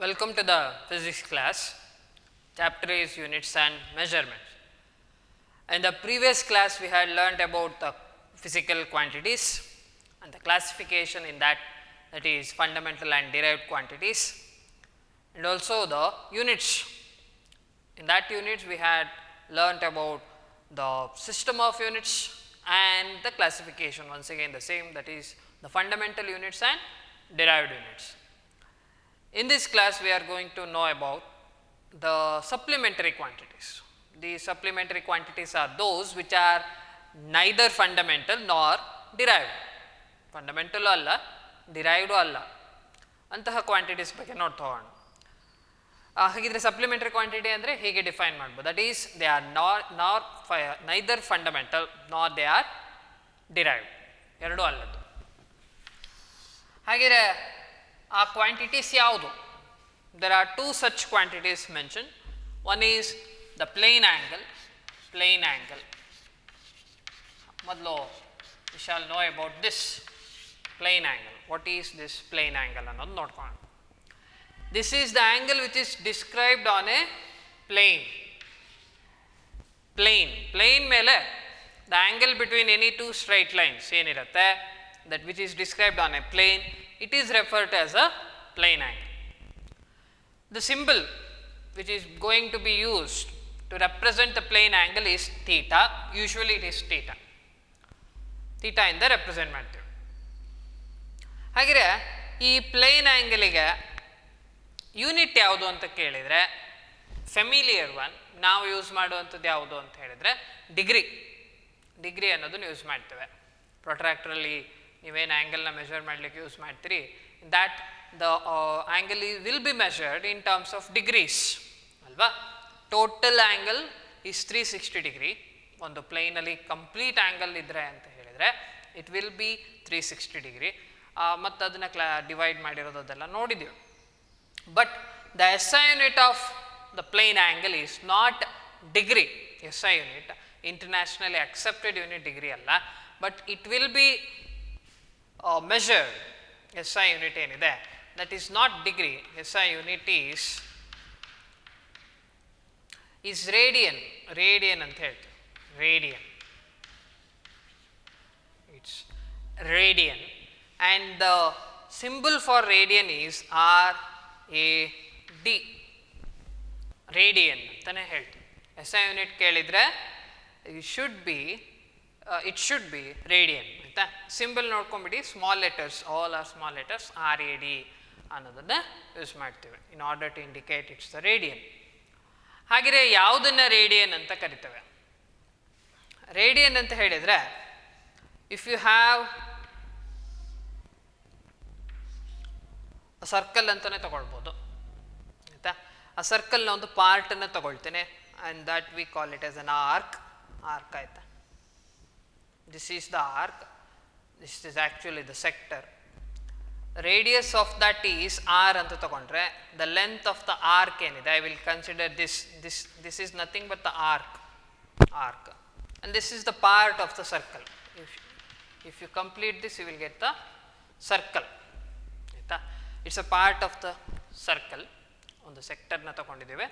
Welcome to the physics class. Chapter is units and measurements. In the previous class, we had learnt about the physical quantities and the classification in that is fundamental and derived quantities, and also the units. In that units, we had learnt about the system of units and the classification, once again the same, that is the fundamental units and derived units. In this class, we are going to know about the supplementary quantities. The supplementary quantities are those which are neither fundamental nor derived. Fundamental alla, derived alla. ಅಂತಹ quantities ಬಗ್ಗೆ ನೋಡ್ತಾ ಹೋಗೋಣ. ಹಾಗಿದ್ರೆ supplementary quantity ಅಂದರೆ ಹೀಗೆ define ಮಾಡ್ಬೋದು. That is they are neither fundamental ನಾರ್ they are derived, ಎರಡೂ ಅಲ್ಲದ್ದು. ಹಾಗೆಯೇ ಆ ಕ್ವಾಂಟಿಟೀಸ್ ಯಾವುದು? There are two such quantities mentioned. One is the plane angle. ಮೊದಲು we shall know about this plane angle. What is this plane angle ಅನ್ನೋದು ನೋಡ್ಕೊಳ್ಳೋಣ. This is the angle which is described on a plane. Plane ಮೇಲೆ the angle between any two straight lines ಏನಿರುತ್ತೆ, that which is described on a plane, it is referred to as a plane angle. The symbol which is going to be used to represent the plane angle is theta. Usually it is theta. Theta ಇಂದ represent ಮಾಡ್ತೀವಿ. ಹಾಗೆ ಈ plane ಆ್ಯಂಗಲಿಗೆ unit ಯಾವುದು ಅಂತ ಕೇಳಿದರೆ, familiar one ನಾವು use ಮಾಡುವಂಥದ್ದು ಯಾವುದು ಅಂತ ಹೇಳಿದರೆ ಡಿಗ್ರಿ ಅನ್ನೋದನ್ನು ಯೂಸ್ ಮಾಡ್ತೇವೆ. ಪ್ರೊಟ್ರಾಕ್ಟ್ರಲ್ಲಿ ನೀವೇನು ಆ್ಯಂಗಲ್ನ ಮೆಷರ್ ಮಾಡಲಿಕ್ಕೆ ಯೂಸ್ ಮಾಡ್ತೀರಿ, that the angle will be measured in terms of degrees ಅಲ್ವಾ. Total angle is 360 degree. ಒಂದು ಪ್ಲೇನಲ್ಲಿ ಕಂಪ್ಲೀಟ್ ಆ್ಯಂಗಲ್ ಇದ್ದರೆ ಅಂತ ಹೇಳಿದರೆ ಇಟ್ ವಿಲ್ ಬಿ 360 ಡಿಗ್ರಿ. ಮತ್ತು ಅದನ್ನು ಡಿವೈಡ್ ಮಾಡಿರೋದು ಅದೆಲ್ಲ ನೋಡಿದ್ದೀವಿ. But the SI unit of the plane angle is not degree. SI unit internationally accepted unit degree ಅಲ್ಲ, but it will be measured. SI unit ಏನಿದೆ that is not degree. SI unit is radian ಅಂತ ಹೇಳ್ತೀವಿ. It's radian, and the symbol for radian is RAD. radian ಅಂತಾನೆ ಹೇಳ್ತೀವಿ. SI unit ಕೇಳಿದರೆ it should be radian ಆಯಿತಾ. Symbol ನೋಡ್ಕೊಂಬಿಡಿ, small letters, all are small letters, RAD ಅನ್ನೋದನ್ನು use ಮಾಡ್ತೇವೆ in order to indicate it's the radian. ಹಾಗೆಯೇ ಯಾವುದನ್ನು radian ಅಂತ ಕರಿತೇವೆ? ರೇಡಿಯನ್ ಅಂತ ಹೇಳಿದರೆ, ಇಫ್ ಯು ಹ್ಯಾವ್ ಸರ್ಕಲ್ ಅಂತಲೇ ತಗೊಳ್ಬೋದು ಆಯಿತಾ. ಆ ಸರ್ಕಲ್ನ ಒಂದು ಪಾರ್ಟನ್ನು ತಗೊಳ್ತೇನೆ, and that we call it as an arc ಆಯಿತಾ. This is the arc, this is actually the sector. Radius of that is r ಅಂತ ತಗೊಂಡ್ರೆ, the length of the arc ಏನಿದೆ, I will consider this is nothing but the arc, and this is the part of the circle. If you complete this, you will get the circle ಆಯಿತಾ. It's a part of the circle. ಒಂದು ಸೆಕ್ಟರ್ನ ತಗೊಂಡಿದ್ದೇವೆ.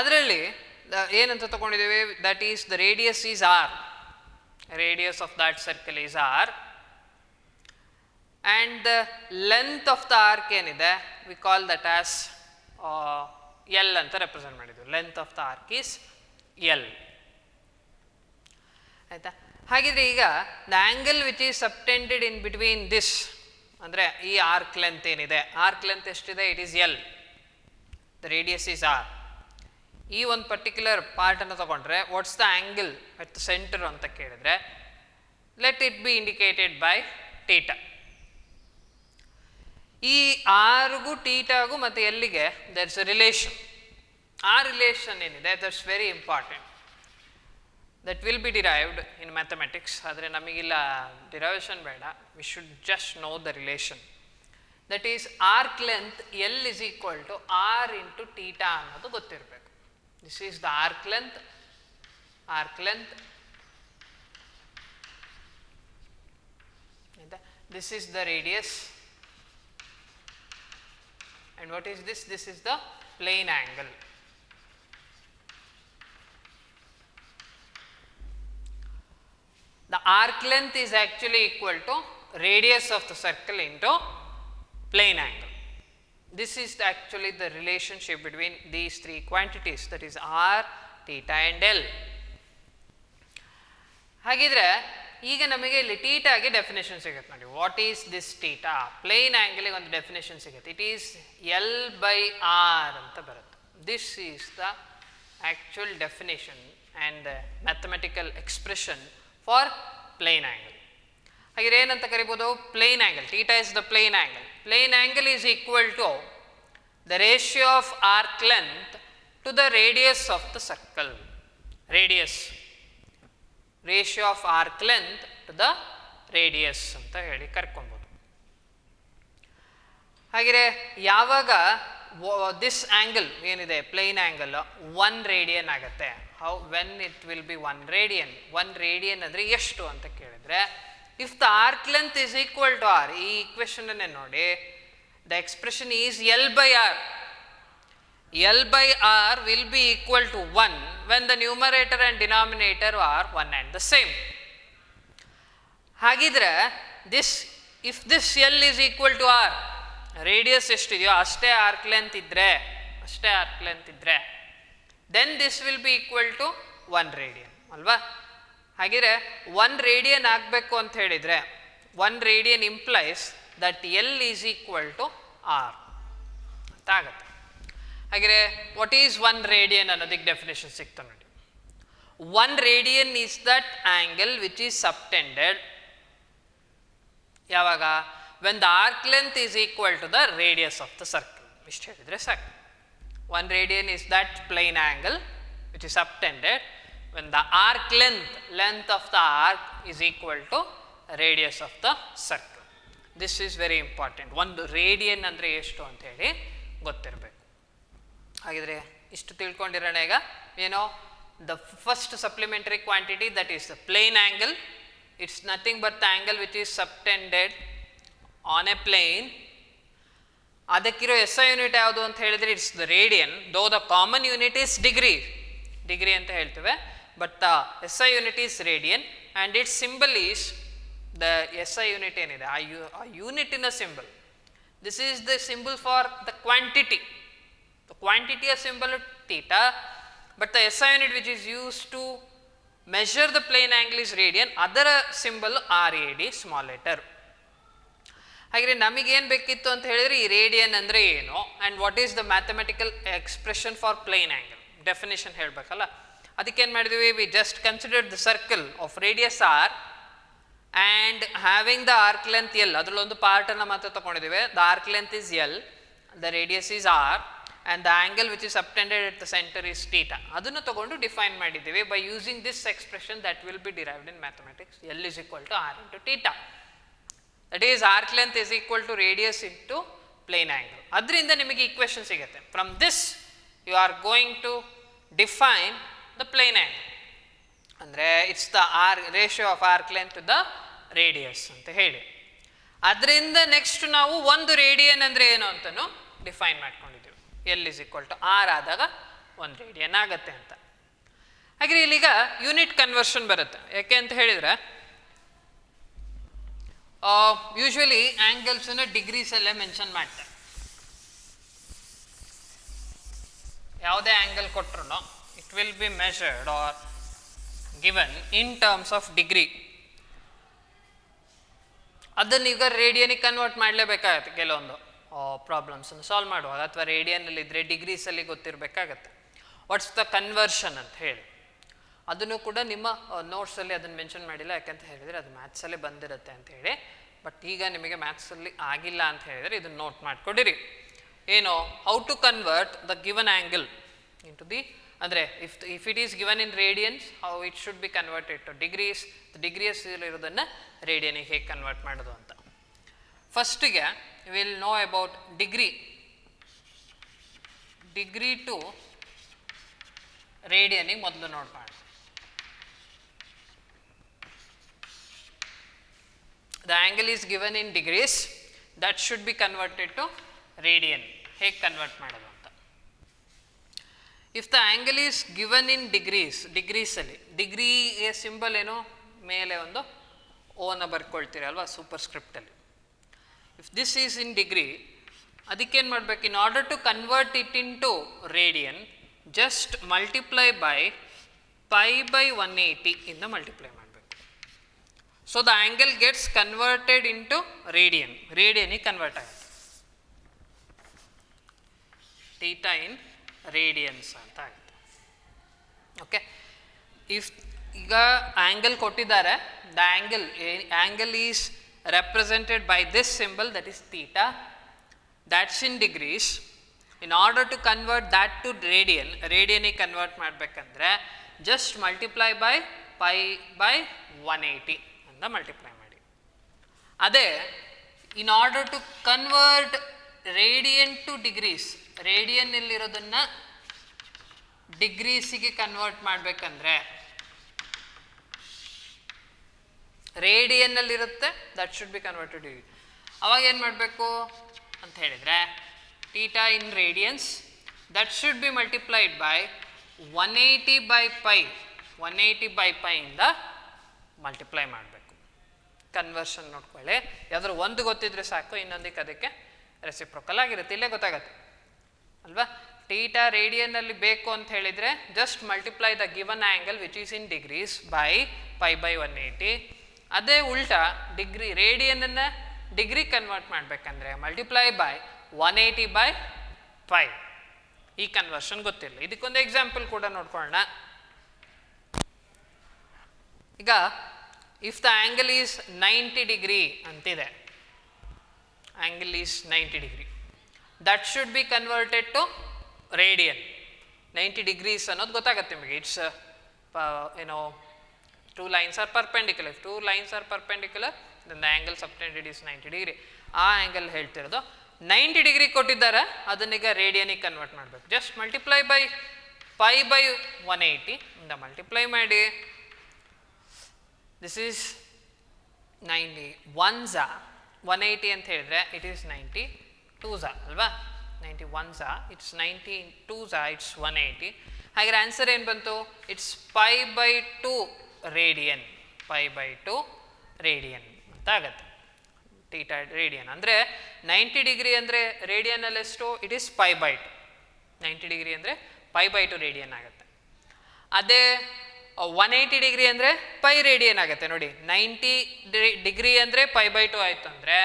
ಅದರಲ್ಲಿ ಏನಂತ ತಗೊಂಡಿದ್ದೇವೆ, that is the radius is r. Radius of that circle is r, and the length of the arc ಏನಿದೆ, we call that as L ಅಂತ represent ಮಾಡಿದ್ವಿ. Length of the arc is L ಆಯಿತಾ. ಹಾಗಿದ್ರೆ ಈಗ the angle which is subtended in between this, ಅಂದರೆ ಈ arc length ಏನಿದೆ, arc length ಎಷ್ಟಿದೆ, it is L, the radius is r. ಈ ಒಂದು ಪರ್ಟಿಕ್ಯುಲರ್ ಪಾರ್ಟನ್ನು ತಗೊಂಡ್ರೆ what's the angle at the centre ಅಂತ ಕೇಳಿದರೆ, let it be indicated by theta. ಈ ಆರ್ಗೂ ಟೀಟಾಗೂ ಮತ್ತು ಎಲ್ಲಿಗೆ ದರ್ ಇಸ್ ಅ ರಿಲೇಷನ್. ಆ ರಿಲೇಷನ್ ಏನಿದೆ, that's very important. That will be derived in mathematics. ಆದರೆ ನಮಗಿಲ್ಲ ಡಿರೈವೇಷನ್ ಬೇಡ, we should just know the relation. That is arc length L is equal to R into theta ಅನ್ನೋದು ಗೊತ್ತಿರಬೇಕು. This is the arc length. This is the radius. and what is this? This is the plane angle. The arc length is actually equal to radius of the circle into plane angle. This is actually the relationship between these three quantities, that is r, theta and L. ಹಾಗಿದ್ರೆ ಈಗ ನಮಗೆ ಇಲ್ಲಿ ಥೀಟಾಗೆ definition ಸಿಗುತ್ತೆ ನೋಡಿ. What is this theta? Plane ಆ್ಯಂಗಲಿಗೆ ಒಂದು definition ಸಿಗುತ್ತೆ. It is L/r ಅಂತ ಬರುತ್ತೆ. This is the actual definition and the mathematical expression for plane angle. ಹಾಗೆ ಏನಂತ ಕರಿಬೋದು? Plane angle. Theta is the plane angle. Plane angle is equal to the ratio of arc length to the radius of the circle. Ratio of arc length to the radius ಅಂತ ಹೇಳಿ ಕರ್ಕೊಬೋದು. ಹಾಗೆ ಯಾವಾಗ this angle ಏನಿದೆ plane angle 1 radian ಆಗುತ್ತೆ. How when it will B 1 radian? 1 radian ಅಂದರೆ ಎಷ್ಟು ಅಂತ ಕೇಳಿದ್ರೆ, if the arc length is equal to r, ಈ equation ಅನ್ನೇ ನೋಡಿ, the expression is L/r. L/r will be equal to 1 when the numerator and denominator are one and the same. ಹಾಗಿದ್ರೆ if this L is equal to r, radius ಎಷ್ಟಿದೆಯೋ ಅಷ್ಟೇ arc length ಇದ್ದರೆ, then this will be equal to 1 radian ಅಲ್ವಾ? ಹಾಗಿದ್ರೆ 1 radian ಆಗಬೇಕು ಅಂತ ಹೇಳಿದರೆ 1 radian implies that L is equal to r ಅಂತ ಆಗುತ್ತೆ. ಹಾಗಿದ್ರೆ ವಾಟ್ ಈಸ್ 1 ರೇಡಿಯನ್ ಅನ್ನೋದಕ್ಕೆ ಡೆಫಿನೇಷನ್ ಸಿಗ್ತಾ ನೋಡಿ. 1 ರೇಡಿಯನ್ is that angle which is subtended ಯಾವಾಗ? When the arc length is equal to the radius of the circle. ಇಷ್ಟು ಹೇಳಿದರೆ ಸಾಕು. 1 ರೇಡಿಯನ್ is that plane angle which is subtended when the arc length of the arc is equal to radius of the circle. This is very important. 1 radian ಅಂದರೆ ಎಷ್ಟು ಅಂತ ಹೇಳಿ ಗೊತ್ತಿರಬೇಕು. ಹಾಗಿದ್ರೆ ಇಷ್ಟು ತಿಳ್ಕೊಂಡಿರೋಣ. ಈಗ ಏನೋ the first supplementary quantity that is the plane angle. It's nothing but the angle which is subtended on a plane. ಅದಕ್ಕಿರೋ SI ಯೂನಿಟ್ ಯಾವುದು ಅಂತ ಹೇಳಿದರೆ it's the radian, though the common unit is degree ಅಂತ ಹೇಳ್ತೇವೆ. But the SI unit is radian and its symbol is the SI unit ಏನಿದೆ ಆ ಯೂನಿಟಿನ symbol. This is the symbol for the quantity. The quantity of symbol theta, but the SI unit which is used to measure the plane angle is radian. ಅದರ symbol RAD small letter. ಹಾಗೆ ನಮಗೇನು ಬೇಕಿತ್ತು ಅಂತ ಹೇಳಿದರೆ ಈ radian ಅಂದರೆ ಏನು and what is the mathematical expression for plane angle definition ಹೇಳಬೇಕಲ್ಲ. ಅದಕ್ಕೇನು ಮಾಡಿದ್ವಿ? We just considered the circle of radius R and having the arc length L. ಅದರಲ್ಲೊಂದು ಪಾರ್ಟನ್ನು ಮಾತ್ರ ತೊಗೊಂಡಿದ್ದೀವಿ. The arc length is L, the radius is R and the angle which is subtended at the centre is theta. ಅದನ್ನು ತೊಗೊಂಡು define ಮಾಡಿದ್ದೀವಿ by using this expression that will be derived in mathematics. L is equal to R into theta. That is arc length is equal to radius into plane angle. ಅದರಿಂದ ನಿಮಗೆ equation ಸಿಗುತ್ತೆ. From this you are going to define the plane angle. ಅಂದರೆ it's the ratio of arc length to the radius ಅಂತ ಹೇಳಿ. ಅದರಿಂದ next ನಾವು 1 radian ಅಂದರೆ ಏನು ಅಂತಲೂ ಡಿಫೈನ್ ಮಾಡ್ಕೊಂಡಿದ್ದೀವಿ. L is equal to R ಆದಾಗ 1 ರೇಡಿಯನ್ ಆಗುತ್ತೆ ಅಂತ. ಹಾಗೆ ಇಲ್ಲಿಗ ಯೂನಿಟ್ ಕನ್ವರ್ಷನ್ ಬರುತ್ತೆ. ಯಾಕೆ ಅಂತ ಹೇಳಿದರೆ ಯೂಶ್ವಲಿ ಆ್ಯಂಗಲ್ಸನ್ನು ಡಿಗ್ರೀಸಲ್ಲೇ ಮೆನ್ಷನ್ ಮಾಡ್ತಾರೆ. ಯಾವುದೇ ಆ್ಯಂಗಲ್ ಕೊಟ್ಟರು it will be measured or given in terms of degree. ಅದನ್ನು ಈಗ ರೇಡಿಯನಿಗೆ ಕನ್ವರ್ಟ್ ಮಾಡಲೇಬೇಕಾಗತ್ತೆ ಕೆಲವೊಂದು ಪ್ರಾಬ್ಲಮ್ಸನ್ನು ಸಾಲ್ವ್ ಮಾಡುವಾಗ, ಅಥವಾ ರೇಡಿಯನಲ್ಲಿ ಇದ್ದರೆ ಡಿಗ್ರೀಸಲ್ಲಿ ಗೊತ್ತಿರಬೇಕಾಗತ್ತೆ. ವಾಟ್ಸ್ ದ ಕನ್ವರ್ಷನ್ ಅಂತ ಹೇಳಿ ಅದನ್ನು ಕೂಡ ನಿಮ್ಮ ನೋಟ್ಸಲ್ಲಿ ಅದನ್ನು ಮೆನ್ಷನ್ ಮಾಡಿಲ್ಲ. ಯಾಕಂತ ಹೇಳಿದರೆ ಅದು ಮ್ಯಾಥ್ಸಲ್ಲೇ ಬಂದಿರುತ್ತೆ ಅಂತ ಹೇಳಿ. ಬಟ್ ಈಗ ನಿಮಗೆ ಮ್ಯಾಥ್ಸಲ್ಲಿ ಆಗಿಲ್ಲ ಅಂತ ಹೇಳಿದರೆ ಇದನ್ನು ನೋಟ್ ಮಾಡಿಕೊಡಿರಿ. ಏನು how to convert the given angle into the, ಅಂದರೆ if it is given in radians how it should be converted to degrees. Degrees ಇರೋದನ್ನು ರೇಡಿಯನಿಗೆ ಹೇಗೆ ಕನ್ವರ್ಟ್ ಮಾಡೋದು ಅಂತ. ಫಸ್ಟಿಗೆ will know about degree to ರೇಡಿಯನಿಗೆ ಮೊದಲು ನೋಡ್ಕೊಳ್ಳೋಣ. The angle is given in degrees, that should be converted to radian. ಹೇಗೆ ಕನ್ವರ್ಟ್ ಮಾಡೋದು ಅಂತ. If the angle is given in ಡಿಗ್ರೀಸಲ್ಲಿ, ಡಿಗ್ರಿಗೆ ಸಿಂಬಲ್ ಏನು, ಮೇಲೆ ಒಂದು ಓನ ಬರ್ಕೊಳ್ತೀರಿ ಅಲ್ವಾ ಸೂಪರ್ ಸ್ಕ್ರಿಪ್ಟಲ್ಲಿ. If this is in degree, ಅದಕ್ಕೇನು ಮಾಡಬೇಕು, in order to convert it into radian, just multiply by π/180 ಇಂದ ಮಲ್ಟಿಪ್ಲೈ ಮಾಡಬೇಕು. So the angle gets converted into ರೇಡಿಯನ್ಗೆ ಕನ್ವರ್ಟ್ ಆಗುತ್ತೆ. ಥೀಟಾ ಇನ್ ರೇಡಿಯನ್ಸ್ ಅಂತ ಆಗುತ್ತೆ. ಓಕೆ, ಇಫ್ ಈಗ ಆ್ಯಂಗಲ್ ಕೊಟ್ಟಿದ್ದಾರೆ, the angle is represented by this symbol, that is theta, that's in degrees. In order to convert that to radian convert ಮಾಡಬೇಕಂದ್ರೆ just multiply by π/180 ಅಂತ multiply ಮಾಡಿ. ಅದೇ in order to convert radian to degrees, radian ಇಲ್ಲಿರೋದನ್ನ ಡಿಗ್ರೀಸಿಗೆ convert ಮಾಡಬೇಕಂದ್ರೆ, ರೇಡಿಯನ್ನಲ್ಲಿರುತ್ತೆ, that should be converted degree. ಅವಾಗ ಏನು ಮಾಡಬೇಕು ಅಂತ ಹೇಳಿದರೆ, theta in radians that should be multiplied by 180/π ಇಂದ ಮಲ್ಟಿಪ್ಲೈ ಮಾಡಬೇಕು. ಕನ್ವರ್ಷನ್ ನೋಡ್ಕೊಳ್ಳಿ, ಯಾವ್ದಾದ್ರು ಒಂದು ಗೊತ್ತಿದ್ರೆ ಸಾಕು, ಇನ್ನೊಂದಕ್ಕೆ ಅದಕ್ಕೆ ರೆಸಿಪ್ರೊಕಲ್ ಆಗಿರುತ್ತೆ, ಇಲ್ಲೇ ಗೊತ್ತಾಗತ್ತೆ ಅಲ್ವಾ. ಥೀಟಾ ರೇಡಿಯನ್ನಲ್ಲಿ ಬೇಕು ಅಂತ ಹೇಳಿದರೆ just multiply the given angle which is in degrees by π/180. ಅದೇ ಉಲ್ಟಾ ರೇಡಿಯನನ್ನು ಡಿಗ್ರಿ ಕನ್ವರ್ಟ್ ಮಾಡಬೇಕಂದ್ರೆ ಮಲ್ಟಿಪ್ಲೈ ಬೈ 180/π. ಈ ಕನ್ವರ್ಷನ್ ಗೊತ್ತಿಲ್ಲ. ಇದಕ್ಕೊಂದು ಎಕ್ಸಾಂಪಲ್ ಕೂಡ ನೋಡ್ಕೊಳ್ಳೋಣ. ಈಗ if the angle is 90 degree ಅಂತಿದೆ, angle is 90 degree, that should be converted to radian. 90 degrees ಅನ್ನೋದು ಗೊತ್ತಾಗುತ್ತೆ ನಿಮಗೆ. ಇಟ್ಸ್ ಏನೋ two lines are perpendicular. If two lines are perpendicular, then the angle subtended is 90 degree. ಆ angle ಹೇಳ್ತಿರೋದು 90 degree ಕೊಟ್ಟಿದ್ದಾರೆ, ಅದನ್ನೀಗ ರೇಡಿಯನಿಗೆ convert ಮಾಡಬೇಕು. Just multiply by π/180 ಇಂದ multiply ಮಾಡಿ. ದಿಸ್ ಈಸ್ 90 1s 180 ಅಂತ ಹೇಳಿದ್ರೆ ಇಟ್ ಈಸ್ 90 2s ಅಲ್ವಾ. 90 1s ಇಟ್ಸ್ 90 2s ಇಟ್ಸ್ 180. ಹಾಗೆ ಆನ್ಸರ್ ಏನು ಬಂತು, ಇಟ್ಸ್ π/2 ರೇಡಿಯನ್. π/2 ರೇಡಿಯನ್ ಅಂತ ಆಗುತ್ತೆ. ಥೀಟಾ ರೇಡಿಯನ್ ಅಂದರೆ 90 ಡಿಗ್ರಿ ಅಂದರೆ ರೇಡಿಯನಲ್ಲಿ ಎಷ್ಟು, ಇಟ್ ಈಸ್ π/2. 90 ಡಿಗ್ರಿ ಅಂದರೆ π/2 ರೇಡಿಯನ್ ಆಗುತ್ತೆ. ಅದೇ 180 ಡಿಗ್ರಿ ಅಂದರೆ π ರೇಡಿಯನ್ ಆಗುತ್ತೆ. ನೋಡಿ 90 ಡಿಗ್ರಿ ಅಂದರೆ π/2 ಆಯಿತು ಅಂದರೆ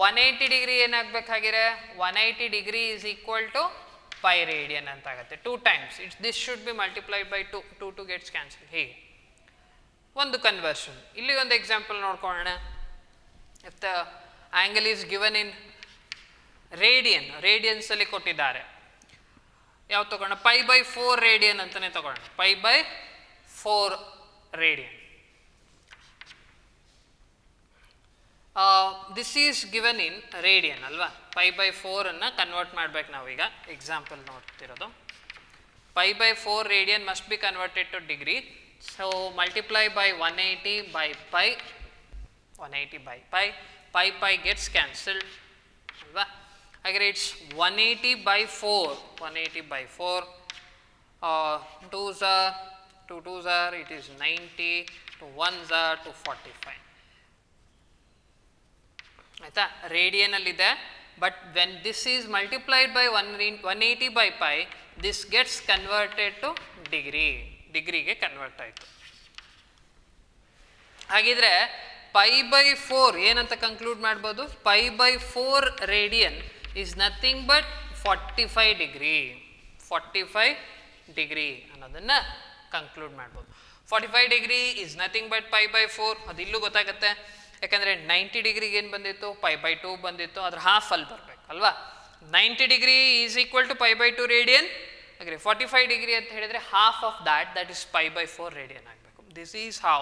180 ಡಿಗ್ರಿ ಏನಾಗಬೇಕಾಗಿರೆ 180 degree is equal to π radian ಅಂತ ಆಗುತ್ತೆ. 2 times this should be multiplied by 2 gets cancel. ಹೀಗೆ ಒಂದು ಕನ್ವರ್ಷನ್. ಇಲ್ಲಿ ಒಂದು ಎಕ್ಸಾಂಪಲ್ ನೋಡ್ಕೊಳ್ಳೋಣ. If the angle is given in ರೇಡಿಯನ್ಸಲ್ಲಿ ಕೊಟ್ಟಿದ್ದಾರೆ, ಯಾವ್ದು ತಗೊಳ್ಳೋಣ, π/4 ರೇಡಿಯನ್ ಅಂತಲೇ ತಗೊಳ್ಳೋಣ. π/4 radian. This is given in radian ಅಲ್ವಾ. π/4 ಅನ್ನು ಕನ್ವರ್ಟ್ ಮಾಡ್ಬೇಕು ನಾವೀಗ. ಎಕ್ಸಾಂಪಲ್ ನೋಡ್ತಿರೋದು π/4 radian must be converted to degree. So multiply by 180/π. 180/π. π gets cancelled ಅಲ್ವಾ. ಹಾಗೆ it's 180/4. 180/4. 2s are 2 2s are it is 90. 2 1s are 245. ಆಯಿತಾ. ರೇಡಿಯನಲ್ಲಿದೆ, but when this is multiplied by 180/π, this gets converted to ಡಿಗ್ರಿಗೆ convert ಆಯಿತು. ಹಾಗಿದ್ರೆ π/4 ಏನಂತ conclude ಮಾಡ್ಬೋದು, π/4 radian is nothing but 45 degree. 45 degree ಅನ್ನೋದನ್ನು ಕನ್ಕ್ಲೂಡ್ ಮಾಡ್ಬೋದು. 45 ಡಿಗ್ರಿ ಈಸ್ ನಥಿಂಗ್ ಬಟ್ π/4. ಅದು ಇಲ್ಲೂ ಗೊತ್ತಾಗುತ್ತೆ, ಯಾಕಂದರೆ 90 ಡಿಗ್ರಿಗೆ ಏನು ಬಂದಿತ್ತು, π/2 ಬಂದಿತ್ತು, ಅದ್ರ ಹಾಫ್ ಅಲ್ಲಿ ಬರಬೇಕು ಅಲ್ವಾ. 90 degree is equal to π/2 radian. ಹಾಗೆ 45 ಡಿಗ್ರಿ ಅಂತ ಹೇಳಿದರೆ half of that is π/4 radian ಆಗಬೇಕು. This is how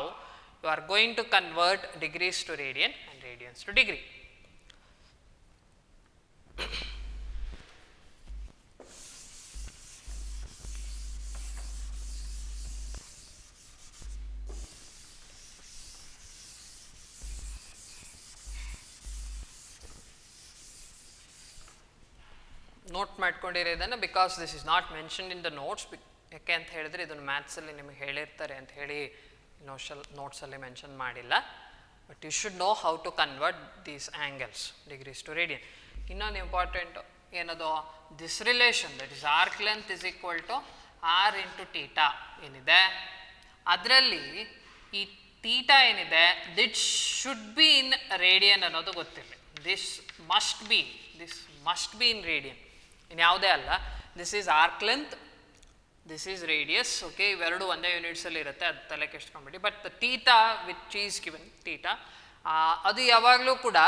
you are going to convert degrees to radian and radians to degree. Note ಮಾಡ್ಕೊಂಡಿರೋ ಇದನ್ನು, because this is not mentioned in the notes. ಯಾಕೆ ಅಂತ ಹೇಳಿದ್ರೆ ಇದನ್ನು ಮ್ಯಾಥ್ಸಲ್ಲಿ ನಿಮಗೆ ಹೇಳಿರ್ತಾರೆ ಅಂತ ಹೇಳಿ ನೋಟ್ಸಲ್ಲಿ ಮೆನ್ಷನ್ ಮಾಡಿಲ್ಲ. But you should know how to convert these angles degrees to radian. ಇನ್ನೊಂದು ಇಂಪಾರ್ಟೆಂಟ್ ಏನದು, this relation that is arc length is equal to R into theta ಏನಿದೆ, ಅದರಲ್ಲಿ ಈ ತೀಟಾ ಏನಿದೆ that should be in radian ಅನ್ನೋದು ಗೊತ್ತಿರಲಿ. This must be in radian, ಇನ್ಯಾವುದೇ ಅಲ್ಲ. This is arc length, this is radius. Okay, ಇವೆರಡು ಒಂದೇ ಯೂನಿಟ್ಸಲ್ಲಿ ಇರುತ್ತೆ, ಅದು ತಲೆ ಕೆಡಿಸ್ಕೊಂಬಿಡಿ. But the theta which is given theta, ಅದು ಯಾವಾಗಲೂ ಕೂಡ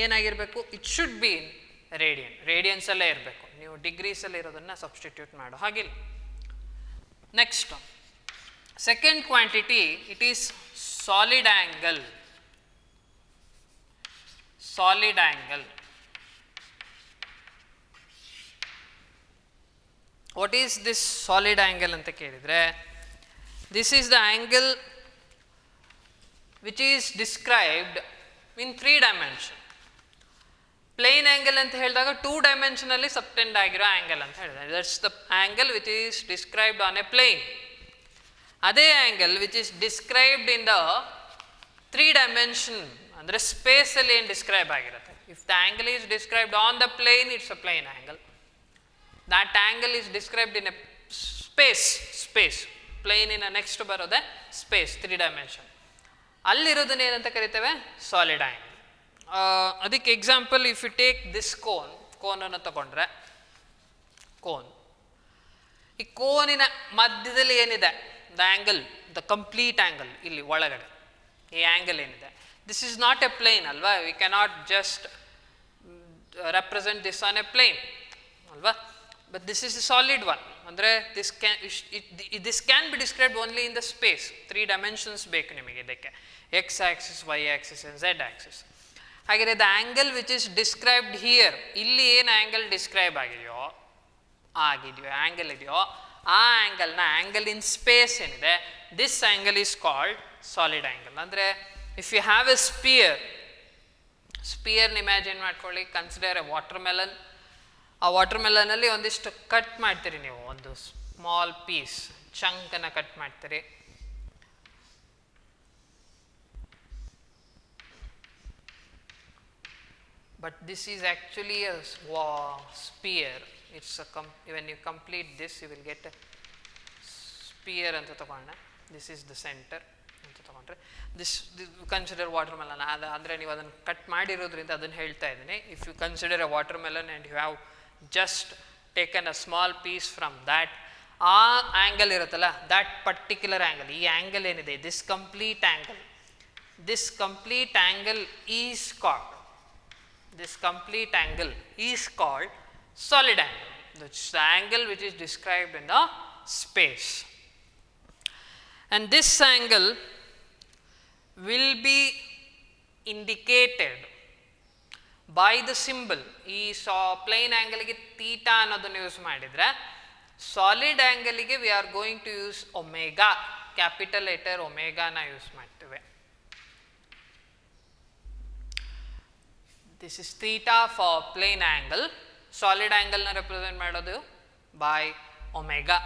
ಏನಾಗಿರಬೇಕು, ಇಟ್ ಶುಡ್ ಬಿ ಇನ್ ರೇಡಿಯನ್ಸಲ್ಲೇ ಇರಬೇಕು. ನೀವು ಡಿಗ್ರೀಸಲ್ಲಿ ಇರೋದನ್ನು ಸಬ್ಸ್ಟಿಟ್ಯೂಟ್ ಮಾಡೋ ಹಾಗಿಲ್ಲ. Next second quantity, it is solid angle. Solid angle, what is this solid angle ಅಂತ ಕೇಳಿದರೆ, this is the angle which is described in 3 dimension. Plane angle ಅಂತ ಹೇಳಿದಾಗ 2 dimensionally ಸಬ್ಟೆಂಡ್ ಆಗಿರೋ ಆ್ಯಂಗಲ್ ಅಂತ ಹೇಳಿದೆ. That's the angle which is described on a plane. ಅದೇ angle which is described in the 3 dimension ಅಂದರೆ ಸ್ಪೇಸಲ್ಲಿ ಏನು ಡಿಸ್ಕ್ರೈಬ್ ಆಗಿರುತ್ತೆ. If the angle is described on the plane, it's a plane angle. That angle is described in a space. Plane in a next ಬರೋದೆ space, 3 dimension. ಅಲ್ಲಿರೋದನ್ನ ಏನಂತ ಕರಿತೇವೆ, solid angle. ಅದಕ್ಕೆ example, if you take this ಕೋನನ್ನು ತಗೊಂಡ್ರೆ, ಈ ಕೋನಿನ ಮಧ್ಯದಲ್ಲಿ ಏನಿದೆ, the angle, the complete angle ಇಲ್ಲಿ ಒಳಗಡೆ ಈ ಆ್ಯಂಗಲ್ ಏನಿದೆ, this is not a plane ಅಲ್ವಾ. We cannot just represent this on a plane ಅಲ್ವಾ. But this is a solid one. ಅಂದರೆ this can be described only in the space. 3 dimensions ಬೇಕು ನಿಮಗೆ ಇದಕ್ಕೆ, x axis, y axis and z axis. ಹಾಗೆ the angle which is described here, ಇಲ್ಲಿ ಏನು angle describe ಆಗಿದೆಯೋ angle ಇದೆಯೋ, ಆ ಆ್ಯಂಗಲ್ನ ಆ್ಯಂಗಲ್ ಇನ್ ಸ್ಪೇಸ್ ಏನಿದೆ, this angle is called solid angle. ಅಂದರೆ ಇಫ್ ಯು ಹ್ಯಾವ್ ಎ ಸ್ಪಿಯರ್ನ ಇಮ್ಯಾಜಿನ್ ಮಾಡ್ಕೊಳ್ಳಿ. Consider a watermelon. ಆ ವಾಟರ್ ಮೆಲನಲ್ಲಿ ಒಂದಿಷ್ಟು ಕಟ್ ಮಾಡ್ತೀರಿ ನೀವು, ಒಂದು ಸ್ಮಾಲ್ ಪೀಸ್ ಚಂಕನ್ನು ಕಟ್ ಮಾಡ್ತೀರಿ. But this is actually a sphere. It's when you complete this you will get sphere ಅಂತ ತಗೊಂಡ. ದಿಸ್ ಈಸ್ ದ ಸೆಂಟರ್ ಅಂತ ತಗೊಂಡ್ರೆ, ದಿಸ್ ಕನ್ಸಿಡರ್ ವಾಟರ್ ಮೆಲನ್. ಅಂದರೆ ನೀವು ಅದನ್ನು ಕಟ್ ಮಾಡಿರೋದ್ರಿಂದ ಅದನ್ನು ಹೇಳ್ತಾ ಇದ್ದೀನಿ. If you consider a watermelon and you have just taken a small piece from that, ಆ ಆ್ಯಂಗಲ್ ಇರುತ್ತಲ್ಲ, that particular angle, ಈ ಆ್ಯಂಗಲ್ ಏನಿದೆ, this complete angle is called solid angle. That's the angle which is described in the space. And this angle will be indicated by the symbol. ಈ plane ಆ್ಯಂಗಲ್ಗೆ theta ಅನ್ನೋದನ್ನು use ಮಾಡಿದರೆ, solid ಆ್ಯಂಗಲ್ಗೆ we are going to use omega, capital letter ಒಮೆಗಾನ use ಮಾಡ್ತೇವೆ. This is theta for plane angle. Solid ಆ್ಯಂಗಲ್ನ represent ಮಾಡೋದು by omega,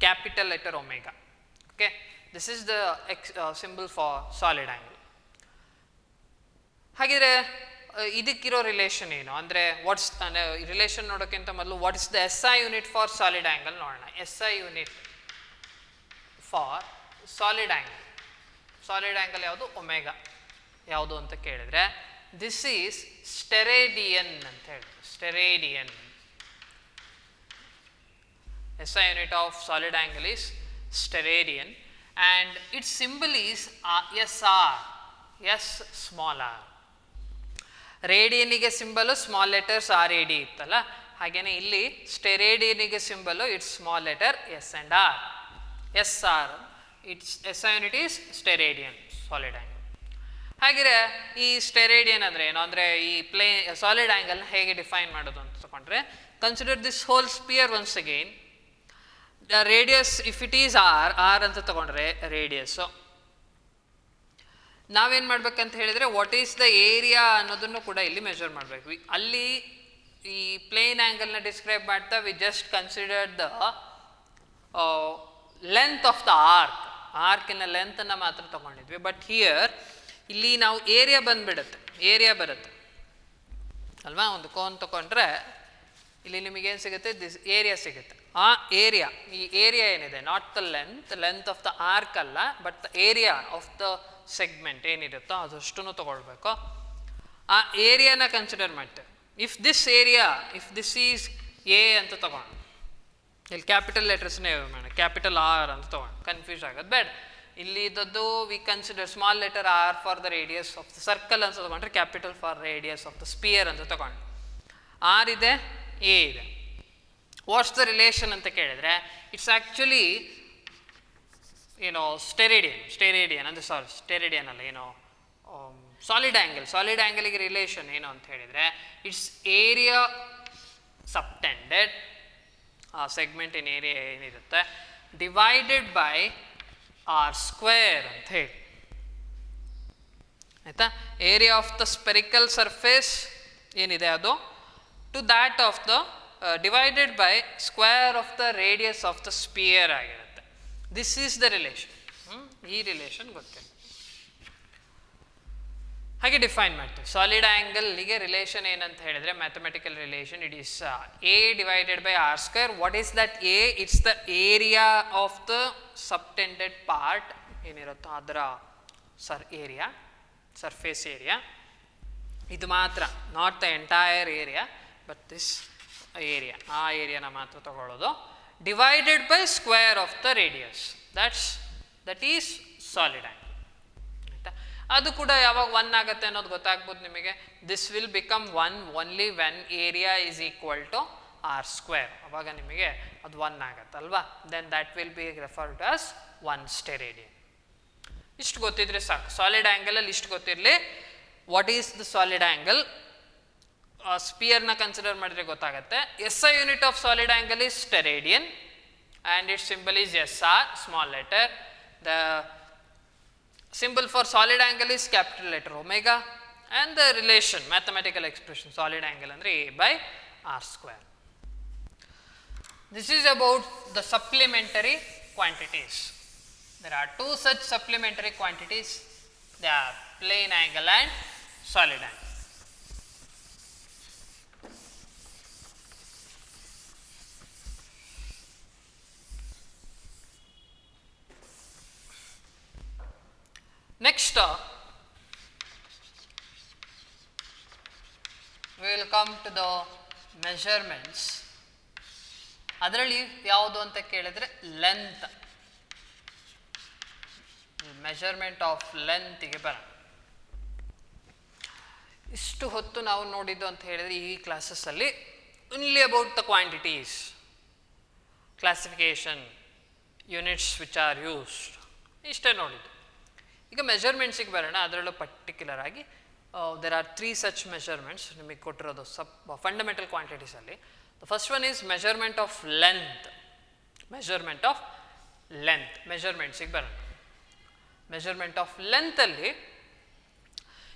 capital letter omega. Okay, this is the symbol for solid angle. ಹಾಗಿದ್ರೆ ಇದಕ್ಕಿರೋ relation ಏನು ಅಂದರೆ, what's relation ನೋಡೋಕ್ಕಿಂತ ಮೊದಲು what is the SI unit for solid angle ನೋಡೋಣ. SI unit for solid angle ಯಾವುದು, ಒಮೆಗಾ. ಯಾವುದು ಅಂತ ಕೇಳಿದರೆ, ದಿಸ್ ಈಸ್ ಸ್ಟೆರೇಡಿಯನ್ ಅಂತ ಹೇಳಿ. Steradian. SI unit of solid angle is steradian and its symbol is SR, S small R. ರೇಡಿಯನಿಗೆ symbol small letters RAD ಇತ್ತಲ್ಲ, ಹಾಗೆಯೇ ಇಲ್ಲಿ ಸ್ಟೆರೇಡಿಯನಿಗೆ symbol it's small letter S and R. SR, its SI unit is steradian, solid angle. ಹಾಗೆ ಈ ಸ್ಟೆರೇಡಿಯನ್ ಅಂದರೆ ಏನು ಅಂದರೆ, ಈ ಸಾಲಿಡ್ ಆ್ಯಂಗಲ್ನ ಹೇಗೆ ಡಿಫೈನ್ ಮಾಡೋದು ಅಂತ ತಗೊಂಡ್ರೆ, consider this whole sphere once again. The radius if it is R ಅಂತ ತಗೊಂಡ್ರೆ ರೇಡಿಯಸ್ಸು, ನಾವೇನು ಮಾಡ್ಬೇಕಂತ ಹೇಳಿದರೆ, ವಾಟ್ ಈಸ್ ದ ಏರಿಯಾ ಅನ್ನೋದನ್ನು ಕೂಡ ಇಲ್ಲಿ ಮೆಜರ್ ಮಾಡಬೇಕು. ಅಲ್ಲಿ ಈ ಪ್ಲೇನ್ ಆ್ಯಂಗಲ್ನ ಡಿಸ್ಕ್ರೈಬ್ ಮಾಡ್ತಾ we just considered the length of the ಆರ್ಕಿನ ಲೆಂತನ್ನು ಮಾತ್ರ ತೊಗೊಂಡಿದ್ವಿ. ಬಟ್ ಹಿಯರ್ ಇಲ್ಲಿ ನಾವು ಏರಿಯಾ ಬಂದುಬಿಡುತ್ತೆ, ಏರಿಯಾ ಬರುತ್ತೆ ಅಲ್ವಾ. ಒಂದು ಕೋನ್ ತೊಗೊಂಡ್ರೆ ಇಲ್ಲಿ ನಿಮಗೇನು ಸಿಗುತ್ತೆ, ದಿಸ್ ಏರಿಯಾ ಸಿಗುತ್ತೆ. ಆ ಏರಿಯಾ, ಈ ಏರಿಯಾ ಏನಿದೆ, not the length of the arc ಅಲ್ಲ, but the area of the segment ಏನಿರುತ್ತೋ ಅದಷ್ಟು ತೊಗೊಳ್ಬೇಕು. ಆ ಏರಿಯಾನ ಕನ್ಸಿಡರ್ ಮಾಡ್ತೇವೆ. If this area, if this is A ಅಂತ ತೊಗೊಂಡು, ಇಲ್ಲಿ ಕ್ಯಾಪಿಟಲ್ ಲೆಟರ್ಸ್ನೇ ಯೂಸ್ ಮಾಡೋಣ, ಕ್ಯಾಪಿಟಲ್ ಆರ್ ಅಂತ ತೊಗೊಂಡು ಕನ್ಫ್ಯೂಸ್ ಆಗೋದು ಬೇಡ. ಇಲ್ಲಿ ಇದ್ದದ್ದು we consider small letter R for the radius of the circle ಅಂತ ತೊಗೊಂಡ್ರೆ capital for radius of the sphere ಅಂತ ತೊಗೊಂಡು, ಆರ್ ಇದೆ, ಎ ಇದೆ. ವಾಟ್ಸ್ ದ ರಿಲೇಷನ್ ಅಂತ ಕೇಳಿದರೆ ಇಟ್ಸ್ ಆ್ಯಕ್ಚುಲಿ ಏನೋ ಸ್ಟೆರೇಡಿಯನ್ ಅಂದರೆ ಸ್ಟೆರೇಡಿಯನ್ ಅಲ್ಲ, ಏನೋ ಸಾಲಿಡ್ ಆ್ಯಂಗಲ್ಗೆ ರಿಲೇಷನ್ ಏನು ಅಂತ ಹೇಳಿದರೆ ಇಟ್ಸ್ ಏರಿಯಾ ಸಬ್ಟೆಂಡೆಡ್, ಆ ಸೆಗ್ಮೆಂಟಿನ ಏರಿಯಾ ಏನಿರುತ್ತೆ, ಡಿವೈಡೆಡ್ ಬೈ ಆರ್ ಸ್ಕ್ವೇರ್ ಅಂತ ಹೇಳಿ, ಆಯಿತಾ. Area of the spherical surface ಏನಿದೆ ಅದು to that of the divided by square of the radius of the sphere ಆಗಿರುತ್ತೆ. This is the relation. ಈ ರಿಲೇಷನ್ ಗೊತ್ತಿಲ್ಲ, ಹಾಗೆ ಡಿಫೈನ್ ಮಾಡ್ತೀವಿ. ಸಾಲಿಡ್ ಆ್ಯಂಗಲ್ಗೆ ರಿಲೇಷನ್ ಏನಂತ ಹೇಳಿದರೆ mathematical relation, it is A divided by R square. What is that A? It's the area of the subtended part ಏನಿರುತ್ತೋ ಅದರ area, surface area. ಇದು ಮಾತ್ರ, not the entire area but this area, ಆ ಏರಿಯಾನ ಮಾತ್ರ ತಗೊಳ್ಳೋದು. Divided by square of the radius, that is solid angle. ಆಯಿತಾ. ಅದು ಕೂಡ ಯಾವಾಗ 1 ಆಗುತ್ತೆ ಅನ್ನೋದು ಗೊತ್ತಾಗ್ಬೋದು ನಿಮಗೆ. This will become 1 only when area is equal to R square. ಅವಾಗ ನಿಮಗೆ ಅದು 1 ಆಗುತ್ತಲ್ವಾ. Then that will be referred as 1 steradian. ಇಷ್ಟು ಗೊತ್ತಿದ್ರೆ ಸಾಕು. ಸಾಲಿಡ್ ಆ್ಯಂಗಲಲ್ಲಿ ಇಷ್ಟು ಗೊತ್ತಿರಲಿ. What is the solid angle? ಸ್ಪಿಯರ್ನ ಕನ್ಸಿಡರ್ ಮಾಡಿದ್ರೆ ಗೊತ್ತಾಗುತ್ತೆ. SI unit of solid angle is steradian and its symbol is SR, small letter. The symbol for solid angle is capital letter omega, and the relation, mathematical expression, solid angle andre A by R square. This is about the supplementary quantities. There are two such supplementary quantities. They are plane angle and solid angle. Next, we will come to the measurements. ಅದರಲ್ಲಿ ಯಾವುದು ಅಂತ ಕೇಳಿದರೆ length, measurement of ಲೆಂತ್ಗೆ ಬರೋಣ. ಇಷ್ಟು ಹೊತ್ತು ನಾವು ನೋಡಿದ್ದು ಅಂತ ಹೇಳಿದರೆ ಈ ಕ್ಲಾಸಸ್ಸಲ್ಲಿ only about the quantities, classification, units which are used, ಇಷ್ಟೇ ನೋಡಿದ್ದು. ಈಗ ಮೆಷರ್ಮೆಂಟ್ಸಿಗೆ ಬರೋಣ. ಅದರಲ್ಲೂ ಪರ್ಟಿಕ್ಯುಲರ್ ಆಗಿ ದೇರ್ ಆರ್ 3 ಸಚ್ ಮೆಷರ್ಮೆಂಟ್ಸ್ ನಿಮಗೆ ಕೊಟ್ಟಿರೋದು ಫಂಡಮೆಂಟಲ್ ಕ್ವಾಂಟಿಟೀಸಲ್ಲಿ. The first one is measurement of length. ಮೆಷರ್ಮೆಂಟ್ಸಿಗೆ ಬರೋಣ. ಮೆಷರ್ಮೆಂಟ್ ಆಫ್ ಲೆಂತಲ್ಲಿ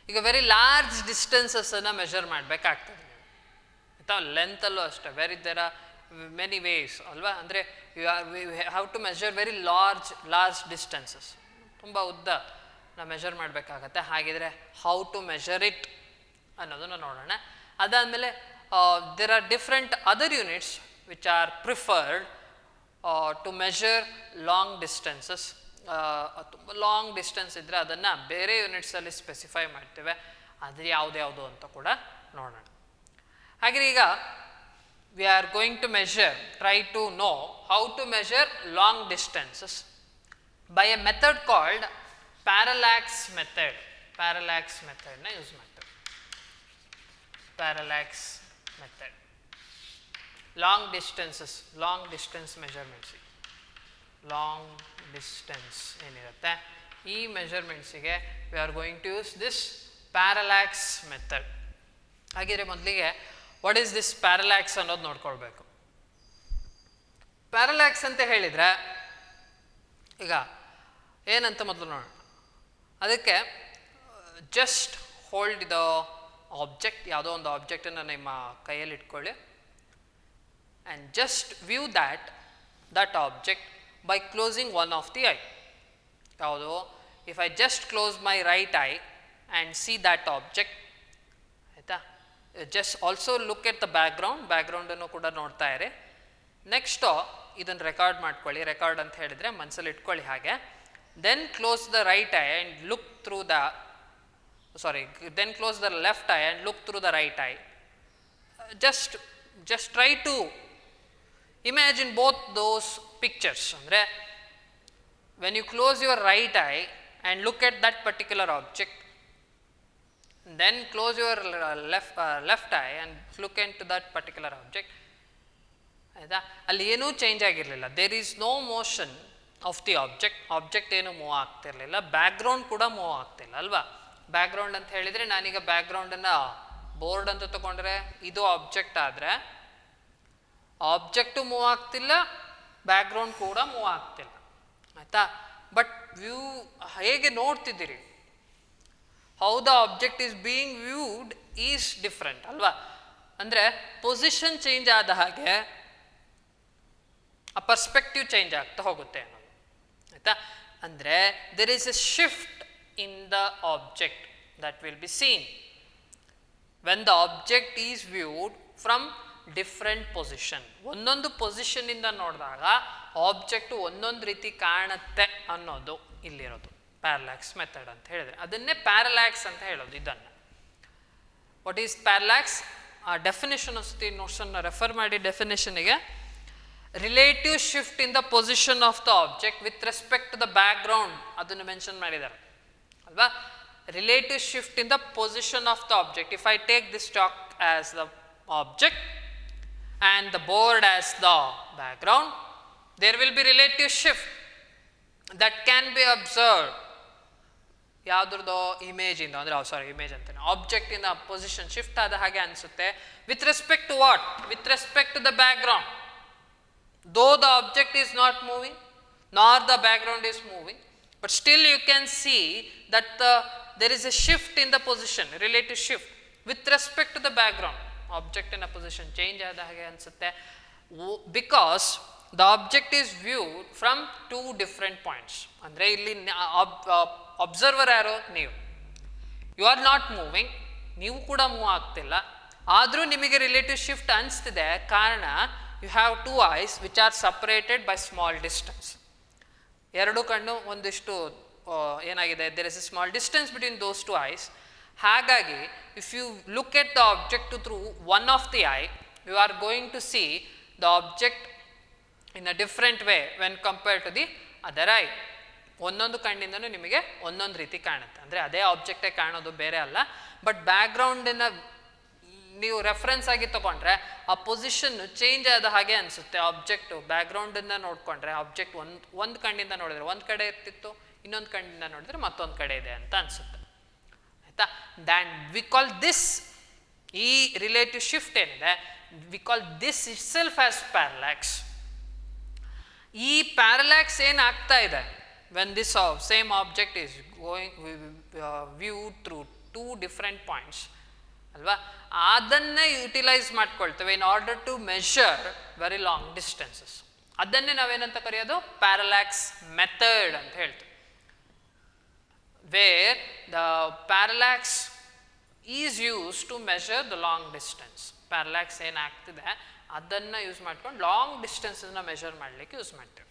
ಈಗ ವೆರಿ ಲಾರ್ಜ್ ಡಿಸ್ಟೆನ್ಸಸ್ಸನ್ನು ಮೆಷರ್ ಮಾಡಬೇಕಾಗ್ತದೆ ನೀವು, ಆಯಿತಾ. ಲೆಂತಲ್ಲೂ ಅಷ್ಟೇ ದೇರ್ ಆರ್ ಮೆನಿ ವೇಸ್ ಅಲ್ವಾ. ಅಂದರೆ you have to measure very large distances, ತುಂಬ ಉದ್ದ ನಾವು ಮೆಷರ್ ಮಾಡಬೇಕಾಗತ್ತೆ. ಹಾಗಿದ್ರೆ ಹೌ ಟು ಮೆಷರ್ ಇಟ್ ಅನ್ನೋದನ್ನು ನೋಡೋಣ. ಅದಾದಮೇಲೆ there are different other units which are preferred to measure long distances. ತುಂಬ ಲಾಂಗ್ ಡಿಸ್ಟೆನ್ಸ್ ಇದ್ದರೆ ಅದನ್ನು ಬೇರೆ ಯೂನಿಟ್ಸಲ್ಲಿ ಸ್ಪೆಸಿಫೈ ಮಾಡ್ತೇವೆ. ಅದು ಯಾವುದು ಅಂತ ಕೂಡ ನೋಡೋಣ. ಹಾಗೆ ಈಗ we are going to measure, try to know how to measure long distances by a method called parallax method. Parallax method na use ಮಾಡ್ತೇವೆ. Parallax method. Long distance measurements. Long distance ಏನಿರುತ್ತೆ ಈ ಮೆಷರ್ಮೆಂಟ್ಸಿಗೆ we are going to use this parallax method. ಹಾಗಿದ್ರೆ ಮೊದಲಿಗೆ what is this parallax ಅನ್ನೋದು ನೋಡ್ಕೊಳ್ಬೇಕು. Parallax ಅಂತ ಹೇಳಿದರೆ ಈಗ ಏನಂತ ಮೊದಲು ನೋಡೋಣ. ಅದಕ್ಕೆ ಜಸ್ಟ್ ಹೋಲ್ಡ್ ದ ಆಬ್ಜೆಕ್ಟ್, ಯಾವುದೋ ಒಂದು ಆಬ್ಜೆಕ್ಟನ್ನು ನಿಮ್ಮ ಕೈಯಲ್ಲಿ ಇಟ್ಕೊಳ್ಳಿ, and just view that object by closing one of the eye. ಯಾವುದು? If I just close my right eye and see that object, ಆಯಿತಾ? Just also look at the ಬ್ಯಾಕ್ಗ್ರೌಂಡನ್ನು ಕೂಡ ನೋಡ್ತಾ ಇರಿ. ನೆಕ್ಸ್ಟು ಇದನ್ನು ರೆಕಾರ್ಡ್ ಮಾಡ್ಕೊಳ್ಳಿ. ರೆಕಾರ್ಡ್ ಅಂತ ಹೇಳಿದರೆ ಮನಸ್ಸಲ್ಲಿ ಇಟ್ಕೊಳ್ಳಿ ಹಾಗೆ. Then close the right eye and look through the then close the left eye and look through the right eye. Just try to imagine both those pictures. Andre when you close your right eye and look at that particular object, then close your left eye and look into that particular object, ಆಯಿತಾ? ಅಲ್ಲಿ ಏನೂ change ಆಗಿರಲಿಲ್ಲ. There is no motion of the object ಏನು move ಆಗ್ತಿರಲಿಲ್ಲ, background ಕೂಡ move ಆಗ್ತಿಲ್ಲ ಅಲ್ವಾ? Background ಅಂತ ಹೇಳಿದರೆ, ನಾನೀಗ ಬ್ಯಾಕ್ಗ್ರೌಂಡನ್ನು ಬೋರ್ಡ್ ಅಂತ ತಗೊಂಡ್ರೆ ಇದು ಆಬ್ಜೆಕ್ಟ್ ಆದರೆ ಆಬ್ಜೆಕ್ಟು ಮೂವ್ ಆಗ್ತಿಲ್ಲ, ಬ್ಯಾಕ್ಗ್ರೌಂಡ್ ಕೂಡ ಮೂವ್ ಆಗ್ತಿಲ್ಲ, ಆಯಿತಾ? ಬಟ್ ವ್ಯೂ ಹೇಗೆ ನೋಡ್ತಿದ್ದೀರಿ, how the object is being viewed is different ಅಲ್ವಾ? ಅಂದರೆ ಪೊಸಿಷನ್ ಚೇಂಜ್ ಆದ ಹಾಗೆ ಆ ಪರ್ಸ್ಪೆಕ್ಟಿವ್ ಚೇಂಜ್ ಆಗ್ತಾ ಹೋಗುತ್ತೆ ಅನ್ನೋದು, ಆಯಿತಾ? ಅಂದರೆ there is a shift in the object that will be seen when the object is viewed from different position. ಒಂದೊಂದು ಪೊಸಿಷನ್ ಇಂದ ನೋಡಿದಾಗ ಆಬ್ಜೆಕ್ಟ್ ಒಂದೊಂದು ರೀತಿ ಕಾಣುತ್ತೆ ಅನ್ನೋದು ಇಲ್ಲಿರೋದು ಪ್ಯಾರಲ್ಯಾಕ್ಸ್ ಮೆಥಡ್ ಅಂತ ಹೇಳಿದ್ರೆ, ಅದನ್ನೇ ಪ್ಯಾರಲ್ಯಾಕ್ಸ್ ಅಂತ ಹೇಳೋದು. ಇದನ್ನು ವಾಟ್ ಈಸ್ ಪ್ಯಾರಲ್ಯಾಕ್ಸ್? ಆ ಡೆಫಿನೇಷನ್ ಅಷ್ಟೇ ನೋಟ್ಸನ್ನು ರೆಫರ್ ಮಾಡಿ. ಡೆಫಿನೇಷನ್ಗೆ relative shift in the position of the object with respect to the background, ಅದನ್ನು ಮೆನ್ಷನ್ ಮಾಡಿದ್ದಾರೆ ಅಲ್ವಾ? Relative shift in the position of the object. If I take this chalk as the object and the board as the background, there will be relative shift that can be observe. ಯಾವುದ್ರದ್ದು? ಇಮೇಜಿಂದ, ಅಂದರೆ image ಅಂತಾನೆ, ಆಬ್ಜೆಕ್ಟಿಂದ position shift ಆದ ಹಾಗೆ ಅನಿಸುತ್ತೆ. With respect to what? With respect to the background. Though the object is not moving nor the background is moving, but still you can see that there is a shift in the position, relative shift with respect to the background. Object in a position change ಆದ ಹಾಗೆ ಅನಿಸುತ್ತೆ, because the object is viewed from two different points. ಅಂದರೆ ಇಲ್ಲಿ observer ಯಾರು? ನೀವು. You are not moving, ನೀವು ಕೂಡ move ಆಗ್ತಿಲ್ಲ, ಆದರೂ ನಿಮಗೆ ರಿಲೇಟಿವ್ ಶಿಫ್ಟ್ ಅನಿಸ್ತಿದೆ. ಕಾರಣ, you have two eyes which are separated by small distance. ಎರಡು ಕಣ್ಣು ಒಂದಿಷ್ಟು ಏನಾಗಿದೆ, there is a small distance between those two eyes. ಹಾಗಾಗಿ if you look at the object through one of the eye, you are going to see the object in a different way when compare to the other eye. ಒಂದೊಂದು ಕಣ್ಣಿಂದನೂ ನಿಮಗೆ ಒಂದೊಂದು ರೀತಿ ಕಾಣುತ್ತೆ. ಅಂದರೆ ಅದೇ ಆಬ್ಜೆಕ್ಟೇ ಕಾಣೋದು, ಬೇರೆ ಅಲ್ಲ. ಬಟ್ ಬ್ಯಾಕ್ಗ್ರೌಂಡನ್ನು ನೀವು ರೆಫರೆನ್ಸ್ ಆಗಿ ತೊಗೊಂಡ್ರೆ ಆ ಪೊಸಿಷನ್ ಚೇಂಜ್ ಆದ ಹಾಗೆ ಅನಿಸುತ್ತೆ. ಆಬ್ಜೆಕ್ಟು ಬ್ಯಾಕ್ಗ್ರೌಂಡನ್ನು ನೋಡಿಕೊಂಡ್ರೆ ಆಬ್ಜೆಕ್ಟ್ ಒಂದು ಕಣ್ಣಿಂದ ನೋಡಿದ್ರೆ ಒಂದು ಕಡೆ ಇರ್ತಿತ್ತು, ಇನ್ನೊಂದು ಕಣ್ಣಿಂದ ನೋಡಿದ್ರೆ ಮತ್ತೊಂದು ಕಡೆ ಇದೆ ಅಂತ ಅನಿಸುತ್ತೆ, ಆಯಿತಾ? ದ್ಯಾನ್ ವಿ ಕಾಲ್ ದಿಸ್, ಈ ರಿಲೇಟಿವ್ ಶಿಫ್ಟ್ ಏನಿದೆ, we call this itself as parallax. ಈ ಪ್ಯಾರಲ್ಯಾಕ್ಸ್ ಏನಾಗ್ತಾ ಇದೆ, when this same object is going viewed through two different points ಅಲ್ವಾ, ಅದನ್ನೇ ಯುಟಿಲೈಸ್ ಮಾಡ್ಕೊಳ್ತೇವೆ in order to measure very long distances. ಅದನ್ನೇ ನಾವೇನಂತ ಕರೆಯೋದು? ಪ್ಯಾರಲ್ಯಾಕ್ಸ್ ಮೆಥಡ್ ಅಂತ ಹೇಳ್ತೀವಿ. Where the parallax is use to measure the long distance. ಪ್ಯಾರಲ್ಯಾಕ್ಸ್ ಏನಾಗ್ತಿದೆ ಅದನ್ನು ಯೂಸ್ ಮಾಡ್ಕೊಂಡು ಲಾಂಗ್ ಡಿಸ್ಟೆನ್ಸನ್ನ ಮೆಷರ್ ಮಾಡಲಿಕ್ಕೆ ಯೂಸ್ ಮಾಡ್ತೇವೆ.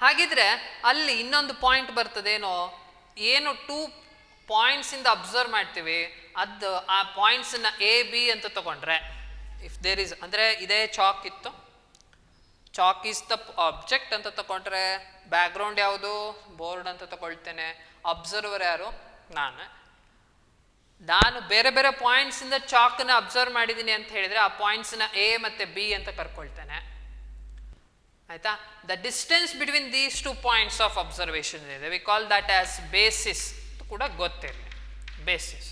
ಹಾಗಿದ್ರೆ ಅಲ್ಲಿ ಇನ್ನೊಂದು ಪಾಯಿಂಟ್ ಬರ್ತದೇನೋ, ಏನು ಟೂ ಪಾಯಿಂಟ್ಸಿಂದ ಅಬ್ಸರ್ವ್ ಮಾಡ್ತೀವಿ, ಅದು ಆ ಪಾಯಿಂಟ್ಸನ್ನ ಎ ಬಿ ಅಂತ ತಗೊಂಡ್ರೆ, ಇಫ್ ದೇರ್ ಈಸ್, ಅಂದರೆ ಇದೇ ಚಾಕ್ ಇತ್ತು, ಚಾಕ್ ಈಸ್ ದ ಆಬ್ಜೆಕ್ಟ್ ಅಂತ ತಗೊಂಡ್ರೆ, ಬ್ಯಾಕ್ಗ್ರೌಂಡ್ ಯಾವುದು? ಬೋರ್ಡ್ ಅಂತ ತಗೊಳ್ತೇನೆ. ಅಬ್ಸರ್ವರ್ ಯಾರು? ನಾನು ಬೇರೆ ಬೇರೆ ಪಾಯಿಂಟ್ಸಿಂದ ಚಾಕನ್ನ ಅಬ್ಸರ್ವ್ ಮಾಡಿದ್ದೀನಿ ಅಂತ ಹೇಳಿದರೆ ಆ ಪಾಯಿಂಟ್ಸನ್ನ ಎ ಮತ್ತು ಬಿ ಅಂತ ಕರ್ಕೊಳ್ತೇನೆ, ಆಯಿತಾ? The distance between these two points of observation ಇದೆ, we call that as basis ಕೂಡ ಗೊತ್ತಿರಲಿ, ಬೇಸಿಸ್,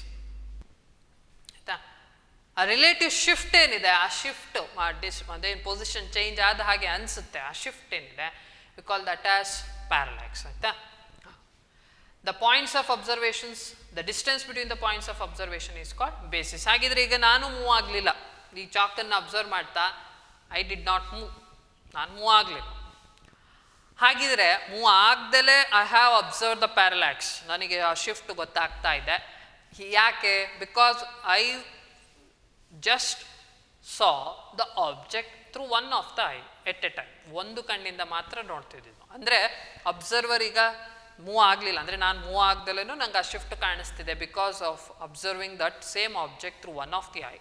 ಆಯಿತಾ? ಆ ರಿಲೇಟಿವ್ ಶಿಫ್ಟ್ ಏನಿದೆ, ಆ ಶಿಫ್ಟ್ ಅದೇನು ಪೊಸಿಷನ್ ಚೇಂಜ್ ಆದ ಹಾಗೆ ಅನಿಸುತ್ತೆ, ಆ ಶಿಫ್ಟ್ ಏನಿದೆ ವಿ ಕಾಲ್ ದಟ್ ಆಸ್ ಪ್ಯಾರಲ್ಯಾಕ್ಸ್, ಆಯಿತಾ? the points of observations, the distance between the points of observation is called basis. ಹಾಗಿದ್ರೆ ಈಗ ನಾನು ಮೂವ್ ಆಗಲಿಲ್ಲ, ಈ ಚಾಕನ್ನು ಅಬ್ಸರ್ವ್ ಮಾಡ್ತಾ ಐ ಡಿಡ್ ನಾಟ್ ಮೂವ್, ನಾನು ಮೂವ್ ಆಗಲಿಲ್ಲ. ಹಾಗಿದ್ರೆ ಮೂವ್ ಆಗ್ದಲೇ I have observe the parallax, ನನಗೆ ಆ ಶಿಫ್ಟ್ ಗೊತ್ತಾಗ್ತಾ ಇದೆ. ಯಾಕೆ? Because I just saw the object through one of the eye at a time, ಒಂದು ಕಣ್ಣಿಂದ ಮಾತ್ರ ನೋಡ್ತಿದ್ದಿದ್ದು. ಅಂದರೆ ಅಬ್ಸರ್ವರ್ ಈಗ ಮೂವ್ ಆಗಲಿಲ್ಲ, ಅಂದರೆ ನಾನು ಮೂವ್ ಆಗ್ದಲೇನು ನಂಗೆ ಆ ಶಿಫ್ಟ್ ಕಾಣಿಸ್ತಿದೆ because of observing that same object through one of the I.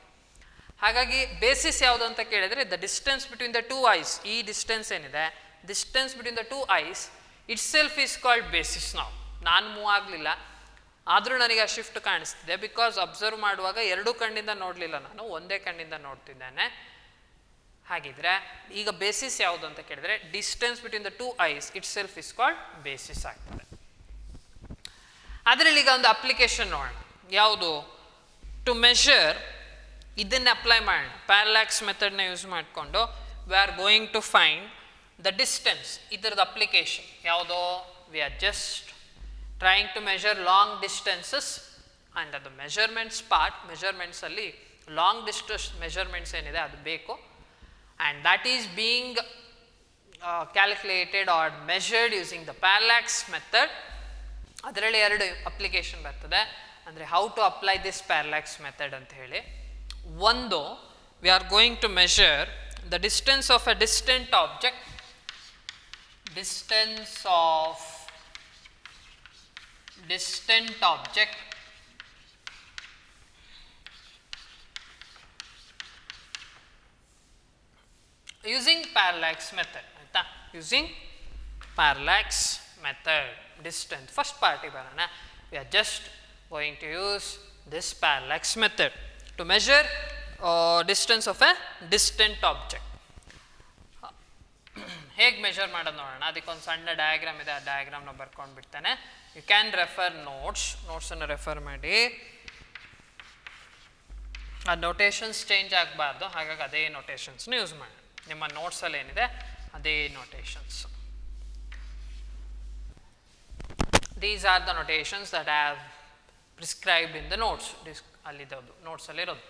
ಹಾಗಾಗಿ ಬೇಸಿಸ್ ಯಾವುದು ಅಂತ ಕೇಳಿದರೆ the distance between the two ice, ಈ ಡಿಸ್ಟೆನ್ಸ್ ಏನಿದೆ, distance between the two ice it self is called basis. ನಾನು ಮೂವ್ ಆಗಲಿಲ್ಲ ಆದರೂ ನನಗೆ ಆ ಶಿಫ್ಟ್ ಕಾಣಿಸ್ತಿದೆ ಬಿಕಾಸ್ ಅಬ್ಸರ್ವ್ ಮಾಡುವಾಗ ಎರಡೂ ಕಣ್ಣಿಂದ ನೋಡಲಿಲ್ಲ, ನಾನು ಒಂದೇ ಕಣ್ಣಿಂದ ನೋಡ್ತಿದ್ದೇನೆ. ಹಾಗಿದ್ರೆ ಈಗ ಬೇಸಿಸ್ ಯಾವುದು ಅಂತ ಕೇಳಿದರೆ distance between the two ice it self is called basis ಆಗ್ತದೆ. ಅದರಲ್ಲಿ ಈಗ ಒಂದು ಅಪ್ಲಿಕೇಶನ್ ನೋಡೋಣ, ಯಾವುದು? ಟು ಮೆಷರ್, ಇದನ್ನು ಅಪ್ಲೈ ಮಾಡೋಣ. ಪ್ಯಾರಲ್ಯಾಕ್ಸ್ ಮೆಥಡ್ನ ಯೂಸ್ ಮಾಡಿಕೊಂಡು we are going to find the distance. ಇದರದ್ದು ಅಪ್ಲಿಕೇಶನ್ ಯಾವುದೋ? We are just trying to measure long distances and ಅದು ಮೆಷರ್ಮೆಂಟ್ಸ್ ಪಾರ್ಟ್, ಮೆಷರ್ಮೆಂಟ್ಸಲ್ಲಿ ಲಾಂಗ್ ಡಿಸ್ಟೆನ್ಸ್ ಮೆಷರ್ಮೆಂಟ್ಸ್ ಏನಿದೆ ಅದು ಬೇಕು. And that is being calculated or measured using the parallax method. ಅದರಲ್ಲಿ ಎರಡು application ಬರ್ತದೆ, ಅಂದರೆ how to apply this parallax method ಅಂತ ಹೇಳಿ. ಒಂದು, we are going to measure the distance of a distant object, distance of distant object using parallax method. ಆಯ್ತಾ? using parallax method, distance. First part ಬರೋಣ. We are just going to use this parallax method to measure distance of a distant object. ಹೇಗೆ measure ಮಾಡೋದು ನೋಡೋಣ. ಅದಕ್ಕೊಂದು ಸಣ್ಣ diagram ಇದೆ, ಆ ಡಯಾಗ್ರಾಮ್ನ ಬರ್ಕೊಂಡು ಬಿಡ್ತಾನೆ. ಯು ಕ್ಯಾನ್ ರೆಫರ್ ನೋಟ್ಸನ್ನು ರೆಫರ್ ಮಾಡಿ. ಆ ನೋಟೇಷನ್ಸ್ ಚೇಂಜ್ ಆಗಬಾರ್ದು, ಹಾಗಾಗಿ ಅದೇ ನೋಟೇಷನ್ಸ್ನ ಯೂಸ್ ಮಾಡಿ. ನಿಮ್ಮ ನೋಟ್ಸಲ್ಲಿ ಏನಿದೆ ಅದೇ notations. These are the notations that have prescribed in the notes. ಅಲ್ಲಿರೋದು ನೋಟ್ಸಲ್ಲಿರೋದು.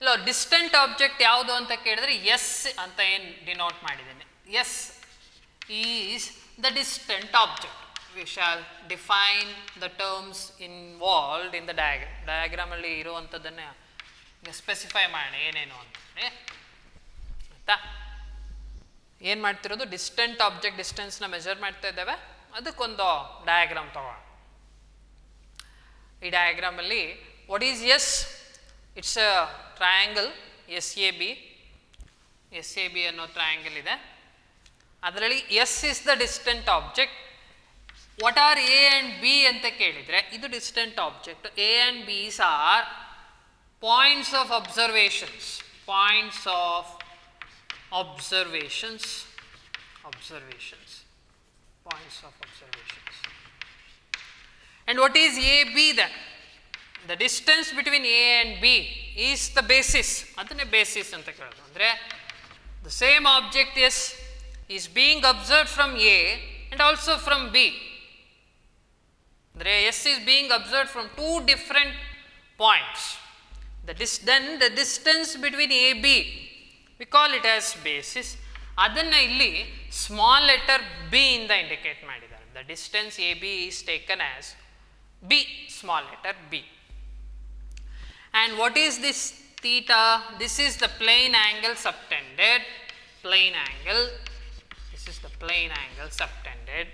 ಇಲ್ಲ, ಡಿಸ್ಟೆಂಟ್ ಆಬ್ಜೆಕ್ಟ್ ಯಾವುದು ಅಂತ ಕೇಳಿದ್ರೆ ಎಸ್ ಅಂತ ಏನು ಡಿನೋಟ್ ಮಾಡಿದ್ದೇನೆ. S is the distant object. We shall define the terms involved in the diagram. ಡಯಾಗ್ರಾಮಲ್ಲಿ ಇರುವಂಥದ್ದನ್ನು ಸ್ಪೆಸಿಫೈ ಮಾಡಿ ಏನೇನು ಅಂತಂದರೆ. ಏನು ಮಾಡ್ತಿರೋದು? ಡಿಸ್ಟೆಂಟ್ ಆಬ್ಜೆಕ್ಟ್ ಡಿಸ್ಟೆನ್ಸ್ನ ಮೆಜರ್ ಮಾಡ್ತಾ ಇದ್ದೇವೆ, ಅದಕ್ಕೊಂದು ಡಯಾಗ್ರಾಮ್ ತಗೋಣ. ಈ ಡಯಾಗ್ರಾಮಲ್ಲಿ what is S? It's a triangle S A B ಅನ್ನೋ ಟ್ರಯಾಂಗಲ್ ಇದೆ. ಅದರಲ್ಲಿ S is the distant object. What are A and B ಅಂತ ಕೇಳಿದರೆ ಇದು distant object. A and B's are points of observations. Points of observations, points of observations. And what is AB then? The distance between A and B is the basis. ಅದನ್ನೇ basis ಅಂತ ಕೇಳೋದು. ಅಂದರೆ the same object is being observed from A and also from B. ಅಂದರೆ S is being observed from two different points. Then the distance between AB, we call it as basis. ಅದನ್ನು ಇಲ್ಲಿ small letter B ಇಂದ indicate ಮಾಡಿದ್ದಾರೆ. The distance A B is taken as B, small letter B. And what is this theta? This is the plane angle subtended. Plane angle, this is the plane angle subtended,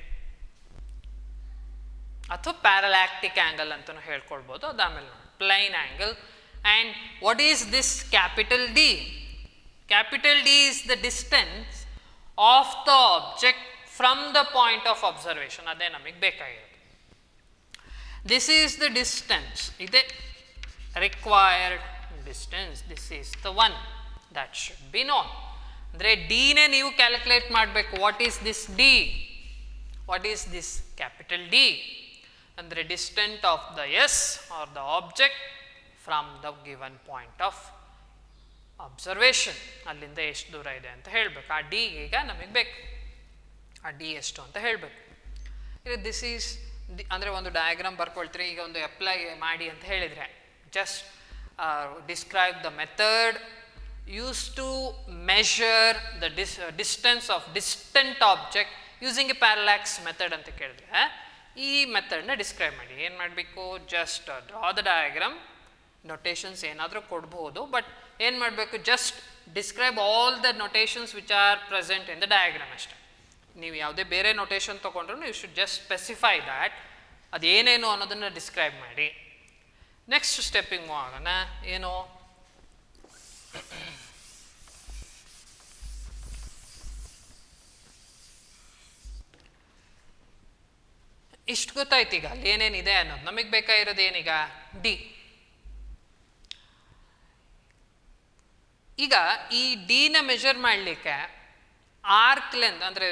ಅಥವಾ parallactic angle ಅಂತಲೂ ಹೇಳ್ಕೊಳ್ಬೋದು. ಅದಾದಮೇಲೆ ನೋಡಿ plane angle. And what is this capital D? Capital D is the distance of the object from the point of observation. ಅದೇ ನಮಗೆ ಬೇಕಾಗಿರೋದು. This is the distance. ಇದೆ required distance. This is the one that should be known. ಅಂದರೆ ಡಿನೇ ನೀವು calculate ಮಾಡಬೇಕು. What is this D? What is this capital D? ಅಂದರೆ distance of the S or the object from the given point of observation. ಅಲ್ಲಿಂದ ಎಷ್ಟು ದೂರ ಇದೆ ಅಂತ ಹೇಳಬೇಕು. ಆ ಡಿ ಈಗ ನಮಗೆ ಬೇಕು. ಆ ಡಿ ಎಷ್ಟು ಅಂತ ಹೇಳಬೇಕು. ದಿಸ್ ಈಸ್ ಅಂದರೆ ಒಂದು ಡಯಾಗ್ರಾಮ್ ಬರ್ಕೊಳ್ತೀರಿ, ಈಗ ಒಂದು ಅಪ್ಲೈ ಮಾಡಿ ಅಂತ ಹೇಳಿದರೆ, just describe the method use to measure the distance of distant object using a parallax method ಅಂತ ಕೇಳಿದ್ರೆ ಈ ಮೆಥಡ್ನ ಡಿಸ್ಕ್ರೈಬ್ ಮಾಡಿ. ಏನು ಮಾಡಬೇಕು, just draw the diagram, notations ಏನಾದರೂ ಕೊಡ್ಬೋದು, ಬಟ್ ಏನು ಮಾಡಬೇಕು, just describe all the notations which are present in the diagram ಅಷ್ಟೇ. ನೀವು ಯಾವುದೇ ಬೇರೆ ನೊಟೇಷನ್ ತೊಗೊಂಡ್ರು you should just specify that, ಅದೇನೇನು ಅನ್ನೋದನ್ನು ಡಿಸ್ಕ್ರೈಬ್ ಮಾಡಿ. ನೆಕ್ಸ್ಟ್ ಸ್ಟೆಪ್ಪಿಂಗ್ ಮೂವ್ ಆಗೋಣ. ಏನು, ಇಷ್ಟು ಗೊತ್ತಾಯ್ತು. ಈಗ ಅಲ್ಲಿ ಏನೇನಿದೆ ಅನ್ನೋದು ನಮಗೆ ಬೇಕಾಗಿರೋದು ಏನೀಗ, ಡಿ. ಈಗ ಈ ಡಿನ ಮೆಷರ್ ಮಾಡಲಿಕ್ಕೆ ಆರ್ಕ್ ಲೆಂತ್ ಅಂದರೆ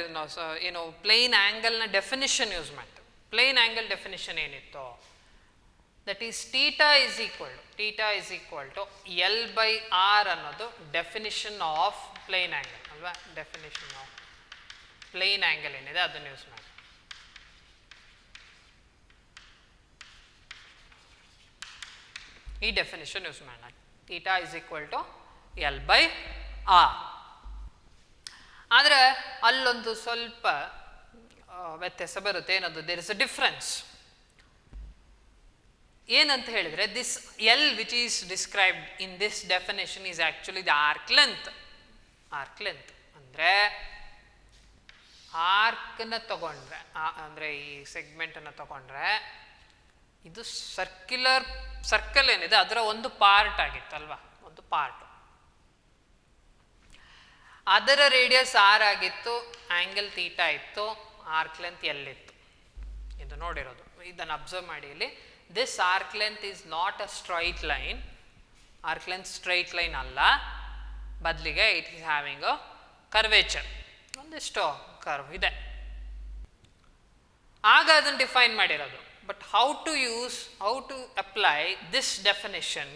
ಏನು ಪ್ಲೇನ್ ಆ್ಯಂಗಲ್ನ ಡೆಫಿನಿಷನ್ ಯೂಸ್ ಮಾಡ್ತೇವೆ. ಪ್ಲೇನ್ ಆ್ಯಂಗಲ್ ಡೆಫಿನಿಷನ್ ಏನಿತ್ತು, that is theta is equal to L by R ಅನ್ನೋದು ಡೆಫಿನಿಷನ್ ಆಫ್ ಪ್ಲೇನ್ ಆ್ಯಂಗಲ್ ಅಲ್ವಾ. ಡೆಫಿನಿಷನ್ ಆಫ್ ಪ್ಲೇನ್ ಆ್ಯಂಗಲ್ ಏನಿದೆ ಅದನ್ನು ಯೂಸ್ ಮಾಡಿ. ಈ ಡೆಫಿನಿಷನ್ ಯೂಸ್ ಮಾಡೋಣ. Theta is equal to L by R. ಆದರೆ ಅಲ್ಲೊಂದು ಸ್ವಲ್ಪ ವ್ಯತ್ಯಾಸ ಬರುತ್ತೆ. ಏನದು, ದೇರ್ ಇಸ್ ಅ ಡಿಫ್ರೆನ್ಸ್. ಏನಂತ ಹೇಳಿದರೆ, this L which is described in this definition is actually the arc length. Arc length ಅಂದರೆ ಆರ್ಕ್ನ ತಗೊಂಡ್ರೆ, ಅಂದರೆ ಈ ಸೆಗ್ಮೆಂಟನ್ನು ತಗೊಂಡ್ರೆ ಇದು ಸರ್ಕಲ್ ಏನಿದೆ ಅದರ ಒಂದು ಪಾರ್ಟ್ ಆಗಿತ್ತಲ್ವಾ, ಒಂದು ಪಾರ್ಟ್. ಅದರ ರೇಡಿಯಸ್ ಆರ್ ಆಗಿತ್ತು, ಆ್ಯಂಗಲ್ ಥೀಟಾ ಇತ್ತು, ಆರ್ಕ್ ಲೆಂತ್ ಎಲ್ ಇತ್ತು. ಇದು ನೋಡಿರೋದು, ಇದನ್ನು ಅಬ್ಸರ್ವ್ ಮಾಡಿ. ಇಲ್ಲಿ this arc length is not a straight line. Arc length straight line ಅಲ್ಲ, ಬದಲಿಗೆ it is having a curvature, ಒಂದಿಷ್ಟು ಕರ್ವ್ ಇದೆ. ಆಗ ಅದನ್ನು ಡಿಫೈನ್ ಮಾಡಿರೋದು. But how to apply this definition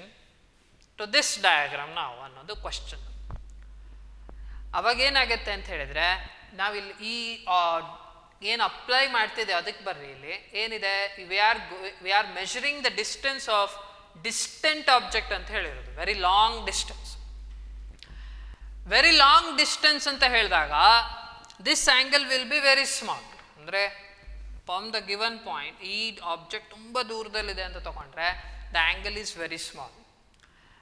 to this diagram ನಾವು ಅನ್ನೋದು ಕ್ವಶನ್. ಅವಾಗೇನಾಗುತ್ತೆ ಅಂತ ಹೇಳಿದ್ರೆ, ನಾವಿಲ್ಲಿ ಈ ಏನು ಅಪ್ಲೈ ಮಾಡ್ತಿದೆ ಅದಕ್ಕೆ ಬರ್ರಿ. ಇಲ್ಲಿ ಏನಿದೆ, we are measuring the distance of distant object ಅಂತ ಹೇಳಿರೋದು. Very long distance. Very long distance ಅಂತ ಹೇಳಿದಾಗ this angle will be very small. ಅಂದರೆ ಫ್ರಮ್ ದ ಗಿವನ್ ಪಾಯಿಂಟ್ ಈ ಆಬ್ಜೆಕ್ಟ್ ತುಂಬ ದೂರದಲ್ಲಿದೆ ಅಂತ ತಗೊಂಡ್ರೆ the angle is very small.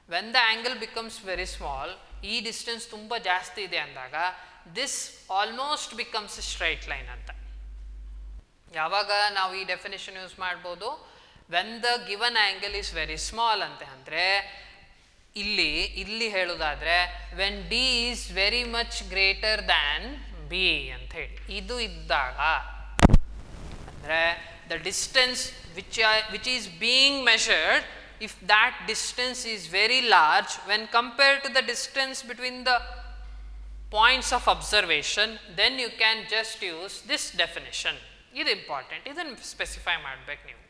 When the angle becomes very small, ಈ ಡಿಸ್ಟೆನ್ಸ್ ತುಂಬ ಜಾಸ್ತಿ ಇದೆ ಅಂದಾಗ this almost becomes straight line ಅಂತ. ಯಾವಾಗ ನಾವು ಈ ಡೆಫಿನೇಷನ್ ಯೂಸ್ ಮಾಡ್ಬೋದು, when the given angle is very small ಅಂತ. ಅಂದರೆ ಇಲ್ಲಿ ಹೇಳೋದಾದರೆ when D is very much greater than B ಅಂತ ಹೇಳಿ. ಇದು ಇದ್ದಾಗ ಅಂದರೆ the distance which is being measured, if that distance is very large when compared to the distance between the points of observation, then you can just use this definition. ಇದು important, ಇದನ್ನು specify ಮಾಡಬೇಕು ನೀವು.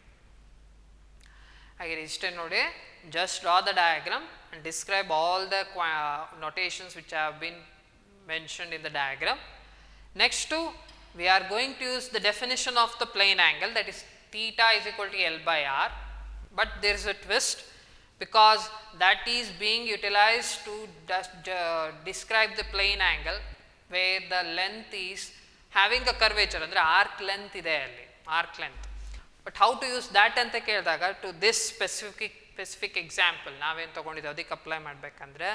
ಹಾಗೆ ಇಷ್ಟೇ ನೋಡಿ, just draw the diagram and describe all the notations which have been mentioned in the diagram. Next we are going to use the definition of the plane angle, that is theta is equal to L by R. But there is a twist, because that is being utilized to describe the plane angle where the length is having a curvature. ಅಂದರೆ arc length ಇದೆ ಅಲ್ಲಿ, arc length. But how to use that ಅಂತ ಕೇಳಿದಾಗ to this specific example ನಾವೇನು ತೊಗೊಂಡಿದ್ದೀವಿ ಅದಕ್ಕೆ apply ಮಾಡಬೇಕಂದ್ರೆ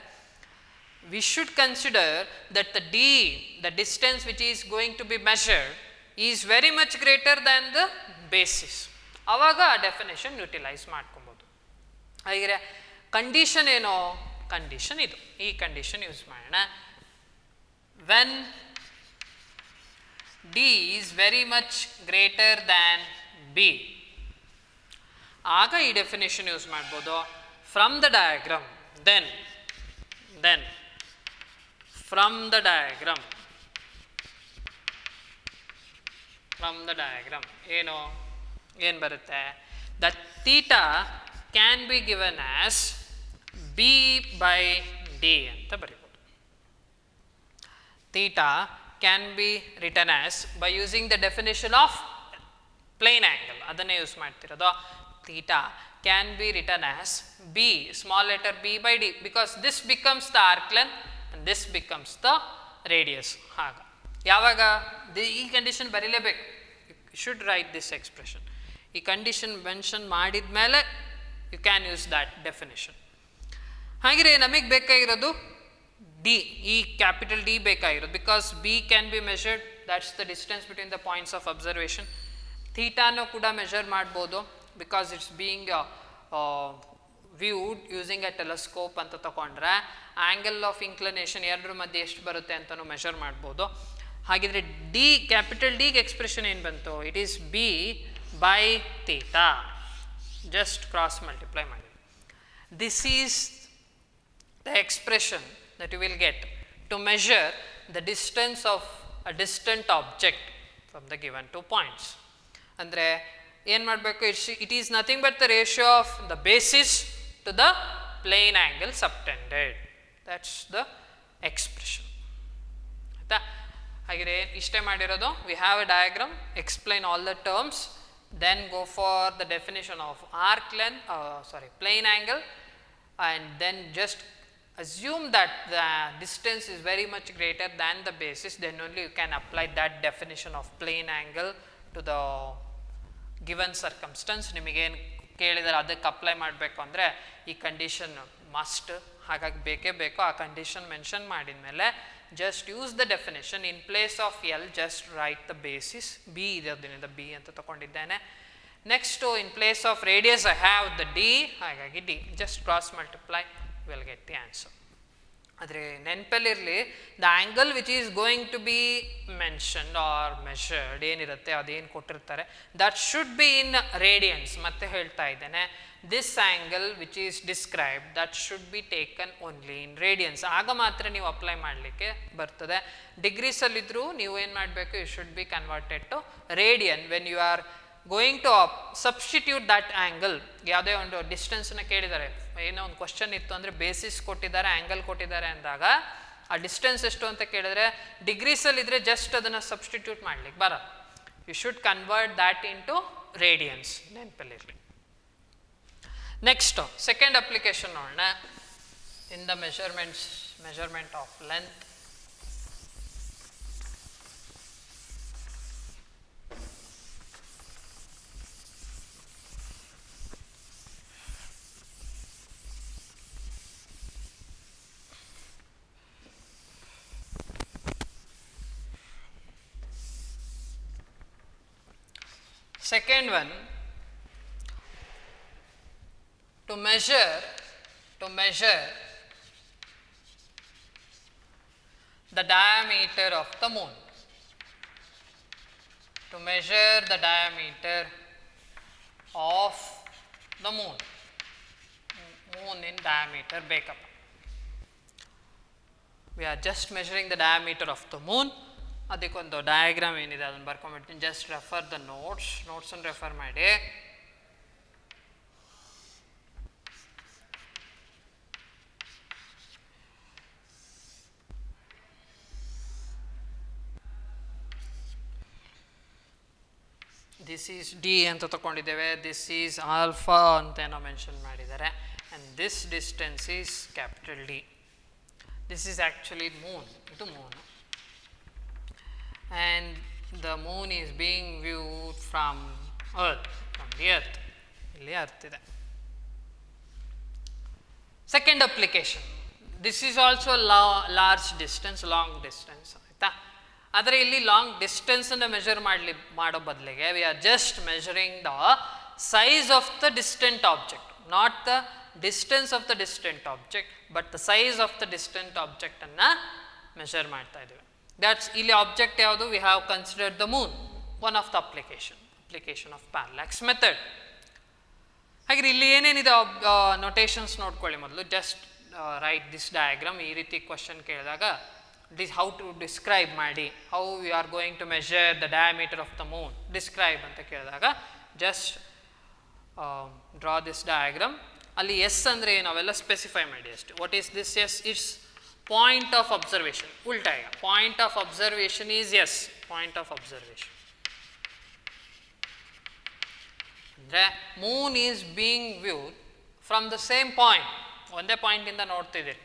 we should consider that the distance which is going to be measured is very much greater than the basis. ಆವಾಗ ಆ definition utilise ಮಾಡ್ಕೊಬೋದು. ಹಾಗೆ ಕಂಡೀಷನ್ ಏನೋ, ಕಂಡೀಷನ್ ಇದು, ಈ ಕಂಡೀಷನ್ ಯೂಸ್ ಮಾಡೋಣ. When D is very much greater than B, ಆಗ ಈ ಡೆಫಿನೇಷನ್ ಯೂಸ್ ಮಾಡ್ಬೋದು. From the diagram then from the diagram ಏನು ಬರುತ್ತೆ, the theta can be given as b by d ಅಂತ ಬರೀಬೋದು. theta can be written as by using the definition of plane angle ಅದನ್ನೇ use ಮಾಡ್ತಿರೋದು. Theta can be written as B, small letter b by d, because this becomes the arc length and this becomes the radius. ಆಗ ಯಾವಾಗ ಈ condition ಬರೀಲೇಬೇಕು, you should write this expression. ಈ condition mention ಮಾಡಿದ ಮೇಲೆ you can use that definition. ಹಾಗೆ ನಮಗೆ ಬೇಕಾಗಿರೋದು ಡಿ, ಈ ಕ್ಯಾಪಿಟಲ್ ಡಿ ಬೇಕಾಗಿರೋದು, because b can be measured, that's the distance between the points of observation. ಥೀಟಾನು ಕೂಡ ಮೆಷರ್ ಮಾಡ್ಬೋದು, because it's being viewed using a telescope ಅಂತ ತಗೊಂಡ್ರೆ ಆ್ಯಂಗಲ್ ಆಫ್ ಇನ್ಕ್ಲಿನೇಷನ್ ಎರಡರ ಮಧ್ಯೆ ಎಷ್ಟು ಬರುತ್ತೆ ಅಂತಲೂ ಮೆಷರ್ ಮಾಡ್ಬೋದು. ಹಾಗಿದ್ರೆ ಡಿ, ಕ್ಯಾಪಿಟಲ್ ಡಿಗೆ ಎಕ್ಸ್ಪ್ರೆಷನ್ ಏನು ಬಂತು? It is b by theta, just cross multiply ಮಾಡಿ. This is the expression that you will get to measure the distance of a distant object from the given 2 points. ಅಂದರೆ ಏನು ಮಾಡಬೇಕು? It is nothing but the ratio of the basis to the plane angle subtended. That's the expression. ಆಯಿತಾ? ಹಾಗೆ ಇಷ್ಟೇ ಮಾಡಿರೋದು. We have a diagram, explain all the terms, then go for the definition of arc length, plane angle, and then just assume that the distance is very much greater than the basis, then only you can apply that definition of plane angle to the given circumstance. ನಿಮಗೇನು ಕೇಳಿದರೆ ಅದಕ್ಕೆ apply ಮಾಡಬೇಕು ಅಂದರೆ ಈ condition must, ಹಾಗಾಗಿ ಬೇಕೇ ಬೇಕು. ಆ ಕಂಡೀಷನ್ ಮೆನ್ಷನ್ ಮಾಡಿದ ಮೇಲೆ just use the definition. In place of l just write the basis, b ಇರೋದ್ರಿಂದ ಬಿ ಅಂತ ತಗೊಂಡಿದ್ದೇನೆ. Next in place of radius I have the d, ಹಾಗಾಗಿ d, just cross multiply, will get the answer. ಆದರೆ ನೆನಪಲ್ಲಿರಲಿ, the angle which is going to be mentioned or measured ಏನಿರುತ್ತೆ, ಅದೇನು ಕೊಟ್ಟಿರ್ತಾರೆ, that should be in radians. ಮತ್ತೆ ಹೇಳ್ತಾ ಇದ್ದೇನೆ, this angle which is described that should be taken only in radiance. ಆಗ ಮಾತ್ರ ನೀವು ಅಪ್ಲೈ ಮಾಡಲಿಕ್ಕೆ ಬರ್ತದೆ. ಡಿಗ್ರೀಸಲ್ಲಿದ್ದರೂ ನೀವು ಏನು ಮಾಡಬೇಕು? You should be converted to radian when you are going to substitute that angle. ಯಾವುದೇ ಒಂದು ಡಿಸ್ಟೆನ್ಸನ್ನ ಕೇಳಿದ್ದಾರೆ, ಏನೋ ಒಂದು ಕ್ವಶನ್ ಇತ್ತು ಅಂದರೆ ಬೇಸಿಸ್ ಕೊಟ್ಟಿದ್ದಾರೆ, ಆ್ಯಂಗಲ್ ಕೊಟ್ಟಿದ್ದಾರೆ ಅಂದಾಗ ಆ ಡಿಸ್ಟೆನ್ಸ್ ಎಷ್ಟು ಅಂತ ಕೇಳಿದ್ರೆ ಡಿಗ್ರೀಸಲ್ಲಿದ್ದರೆ ಜಸ್ಟ್ ಅದನ್ನು ಸಬ್ಸ್ಟಿಟ್ಯೂಟ್ ಮಾಡ್ಲಿಕ್ಕೆ ಬರಲ್ಲ. You should convert that into radians, ನೆನಪಲ್ಲಿರಲಿ. ನೆಕ್ಸ್ಟ್ ಸೆಕೆಂಡ್ ಅಪ್ಲಿಕೇಶನ್ ನೋಡೋಣ. In the measurement of length. Second one, to measure the diameter of the moon. To measure the diameter of the moon. Moon in diameter ಬೇಕಪ್ಪ. We are just measuring the diameter of the moon. ಅದಕ್ಕೊಂದು diagram ಏನಿದೆ ಅದನ್ನು ಬರ್ಕೊಂಡ್ಬಿಡ್ತೀನಿ. Just refer the ನೋಟ್ಸನ್ನು refer ಮಾಡಿ. This is D ಅಂತ ತಗೊಂಡಿದ್ದೇವೆ, this is alpha ಅಂತ ಏನೋ mention ಮಾಡಿದ್ದಾರೆ, and this distance is capital D. This is actually Moon, ಇದು Moon. And the moon is being viewed from the earth. ಇಲ್ಲಿ ಅರ್ಥ ಇದೆ. Second application, this is also large distance, long distance, ಆಯಿತಾ? ಆದರೆ ಇಲ್ಲಿ ಲಾಂಗ್ ಡಿಸ್ಟೆನ್ಸನ್ನು measure ಮಾಡೋ ಬದಲಿಗೆ we are just measuring the size of the distant object, not the distance of the distant object, but the size of the distant ಆಬ್ಜೆಕ್ಟನ್ನು measure ಮಾಡ್ತಾ ಇದ್ದೀವಿ. That's ಇಲ್ಲಿ ಆಬ್ಜೆಕ್ಟ್ ಯಾವುದು? We have considered the moon, one of the application of parallax method. ಹಾಗೆ ಇಲ್ಲಿ ಏನೇನಿದೆ notations ನೋಡ್ಕೊಳ್ಳಿ ಮೊದಲು. Just write this diagram. ಈ ರೀತಿ ಕ್ವಶನ್ ಕೇಳಿದಾಗ ಹೌ ಟು ಡಿಸ್ಕ್ರೈಬ್ ಮಾಡಿ, how you are going to measure the diameter of the moon, describe ಅಂತ ಕೇಳಿದಾಗ ಜಸ್ಟ್ ಡ್ರಾ ದಿಸ್ ಡಯಾಗ್ರಾಮ್. ಅಲ್ಲಿ ಎಸ್ ಅಂದರೆ ಏನು ಅವೆಲ್ಲ ಸ್ಪೆಸಿಫೈ ಮಾಡಿ ಅಷ್ಟೆ. What is this S? It's point of observation. उल्टा आएगा, point of observation is yes, point of observation. ಅಂದರೆ Moon is being viewed from the same point, ಒಂದೇ ಪಾಯಿಂಟಿಂದ ನೋಡ್ತಿದ್ದೀರಿ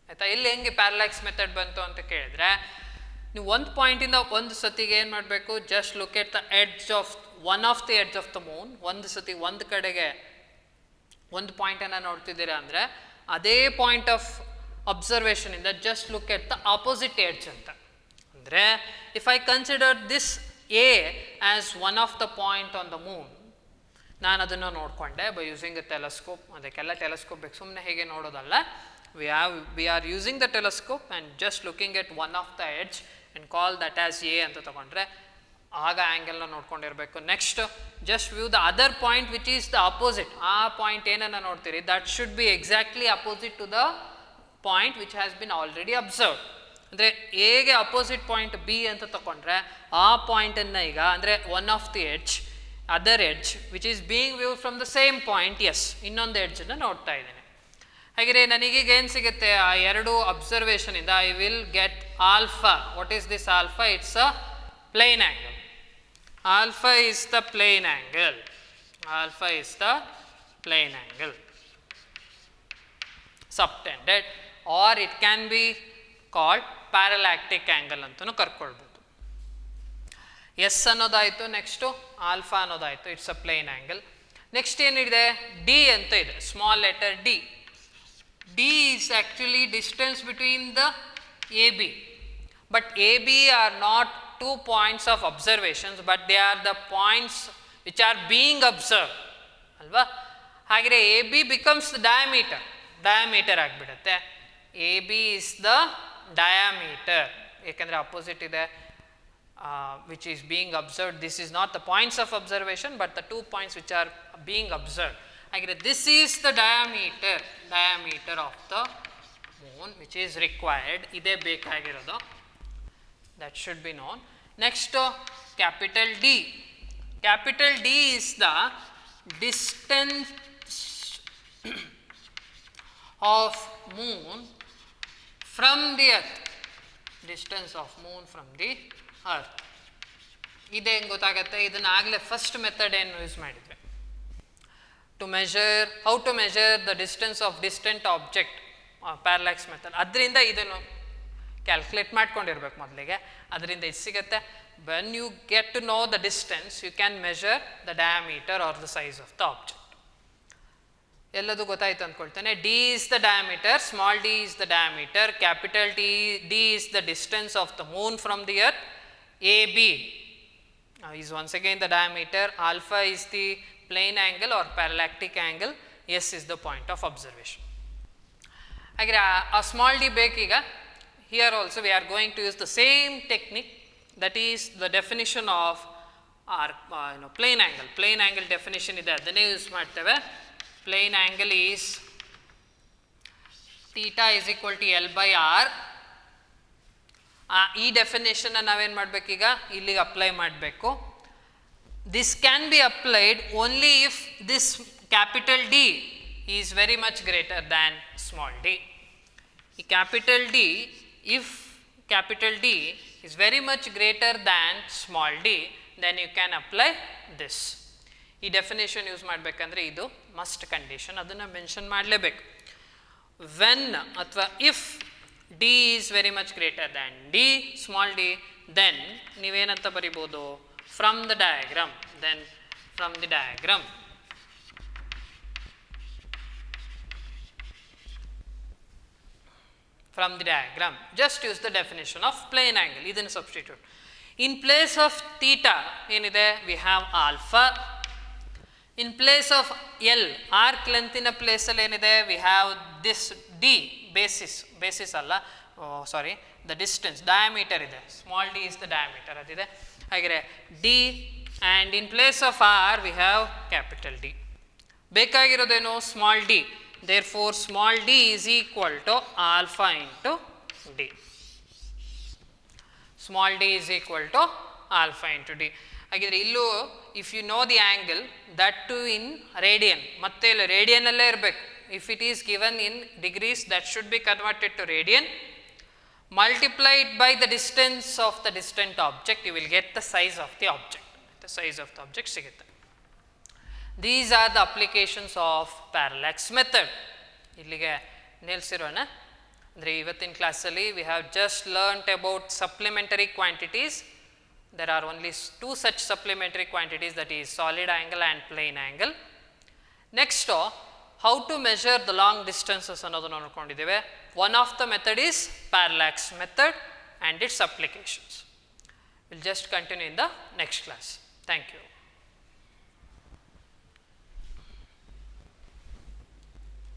ಆಯಿತಾ. ಇಲ್ಲಿ ಹೆಂಗೆ ಪ್ಯಾರಲ್ಯಾಕ್ಸ್ ಮೆಥಡ್ ಬಂತು ಅಂತ ಕೇಳಿದ್ರೆ, ನೀವು ಒಂದು ಪಾಯಿಂಟಿಂದ ಒಂದು ಸತಿಗೆ ಏನು ಮಾಡಬೇಕು, just look at the edge of one of the edge of the moon. ಒಂದು ಸತಿ ಒಂದು ಕಡೆಗೆ ಒಂದು ಪಾಯಿಂಟನ್ನು ನೋಡ್ತಿದ್ದೀರಾ ಅಂದರೆ ಅದೇ ಪಾಯಿಂಟ್ ಆಫ್ ಅಬ್ಸರ್ವೇಷನಿಂದ just look at the opposite edge ಅಂತ. ಅಂದರೆ if I consider this a as one of the point on the moon, ನಾನು ಅದನ್ನು ನೋಡಿಕೊಂಡೆ ಬೈ ಯೂಸಿಂಗ್ ಅ ಟೆಲಸ್ಕೋಪ್. ಅದಕ್ಕೆಲ್ಲ ಟೆಲಸ್ಕೋಪ್ ಬೇಕು, ಸುಮ್ಮನೆ ಹೇಗೆ ನೋಡೋದಲ್ಲ. We are using the telescope and just looking at one of the edge and call that as a ಅಂತ ತಗೊಂಡ್ರೆ ಆಗ ಆ್ಯಂಗಲ್ನ ನೋಡ್ಕೊಂಡಿರಬೇಕು. Next just view the other point which is the opposite. ಆ ಪಾಯಿಂಟ್ ಏನನ್ನು ನೋಡ್ತೀರಿ that should be exactly opposite to the point which has been already observe. ಅಂದರೆ ಎಗೆ ಅಪೋಸಿಟ್ ಪಾಯಿಂಟ್ ಬಿ ಅಂತ ತಗೊಂಡ್ರೆ ಆ ಪಾಯಿಂಟನ್ನು ಈಗ ಅಂದರೆ one of the edge, other edge which is being view from the same point, S ಇನ್ನೊಂದು ಎಡ್ಜನ್ನು ನೋಡ್ತಾ ಇದ್ದೇನೆ. ಹಾಗೆ ನನಗೀಗ ಏನು ಸಿಗುತ್ತೆ, ಆ ಎರಡು ಅಬ್ಸರ್ವೇಷನಿಂದ I will get alpha. What is this alpha? It's a plane angle. Alpha is the plane angle. Alpha is the plane angle. Subtended, or it can be called parallactic angle ಅಂತಲೂ ಕರ್ಕೊಳ್ಬೋದು. ಎಸ್ ಅನ್ನೋದಾಯಿತು, next alpha ಅನ್ನೋದಾಯಿತು, it's a plane angle. Next ಏನಿದೆ, d ಅಂತ ಇದೆ, small letter d. D is actually distance between the a b, but a b are not two points of observations, but they are the points which are being observed alva. Hagire AB becomes the diameter agbidutte. AB is the diameter ekandre opposite ide which is being observed. This is not the points of observation but the 2 points which are being observed. Hagire this is the diameter of the moon which is required. Ide bekagirodu, that should be known. Next, capital D. Capital D is the distance of moon from the earth. Distance of moon from the earth. ಇದು ಹೆಂಗೆ ಗೊತ್ತಾಗುತ್ತೆ, ಇದನ್ನು ಆಗಲೇ first method ಏನು use ಮಾಡಿದ್ವಿ to measure, how to measure the distance of distant object, parallax method. ಅದರಿಂದ ಇದನ್ನು calculate ಮಾಡ್ಕೊಂಡಿರ್ಬೇಕು ಮೊದಲಿಗೆ. ಅದರಿಂದ ಇದು ಸಿಗುತ್ತೆ. When you get to know the distance you can measure the diameter or the size of the object. ಎಲ್ಲದು ಗೊತ್ತಾಯ್ತು ಅಂದ್ಕೊಳ್ತೇನೆ. D is the diameter, small d is the diameter, capital D is the distance of the moon from the earth, A B is once again the diameter, alpha is the plane angle or parallactic angle, s is the point of observation. ಹಾಗೆ ಆ small d ಬೇಕೀಗ. Here also we are going to use the same technique, that is the definition of our plane angle. Plane angle definition ide, adanne use ಮಾಡ್ತೇವೆ. Plane angle is theta is equal to L by R. ಈ definition ನಾವೇನು ಮಾಡಬೇಕೀಗ ಇಲ್ಲಿಗೆ apply ಮಾಡಬೇಕು. This can be applied only if this capital D is very much greater than small d. Capital D, if capital D is very much greater than small d, then you can apply this. ಈ ಡೆಫಿನೇಷನ್ use ಮಾಡಬೇಕಂದ್ರೆ ಇದು must condition, ಅದನ್ನು mention ಮಾಡಲೇಬೇಕು. When ಅಥವಾ if d is very much greater than d, small d, then ನೀವೇನಂತ ಬರಿಬೋದು, from the diagram, then from the diagram just use the definition of plane angle. ಇದನ್ನು substitute. In place of theta ಏನಿದೆ, we have alpha. In place of L, arc length ಇನ place ಅಲ್ಲಿ ಏನಿದೆ, we have this d, basis ಅಲ್ಲ, sorry, the distance, diameter ಇದೆ, small d is the diameter ಅದಿದೆ. ಹಾಗೆ d, and in place of r we have capital D. ಬೇಕಾಗಿರೋದೇನು, small d. Therefore small d is equal to alpha into d. Small d is equal to alpha into d. ಹಾಗಿದ್ರೆ ಇಲ್ಲೂ if you know the angle, that too in radian, ಮತ್ತೆ ಇಲ್ಲಿ radian ಅಲ್ಲೇ ಇರಬೇಕು. If it is given in degrees, that should be converted to radian, multiplied by the distance of the distant object, you will get the size of the object. The size of the object ಸಿಗುತ್ತೆ. These are the applications of parallax method. ಇಲ್ಲಿಗೆ ನಿಲ್ಲಿಸಿರೋಣ. ಅಂದರೆ ಇವತ್ತಿನ ಕ್ಲಾಸಲ್ಲಿ we have just learnt about supplementary quantities. There are only two such supplementary quantities, that is solid angle and plane angle. Next, how to measure the long distances ಅನ್ನೋದನ್ನು ನೋಡ್ಕೊಂಡಿದ್ದೇವೆ. One of the method is parallax method and its applications. We will just continue in the next class. Thank you.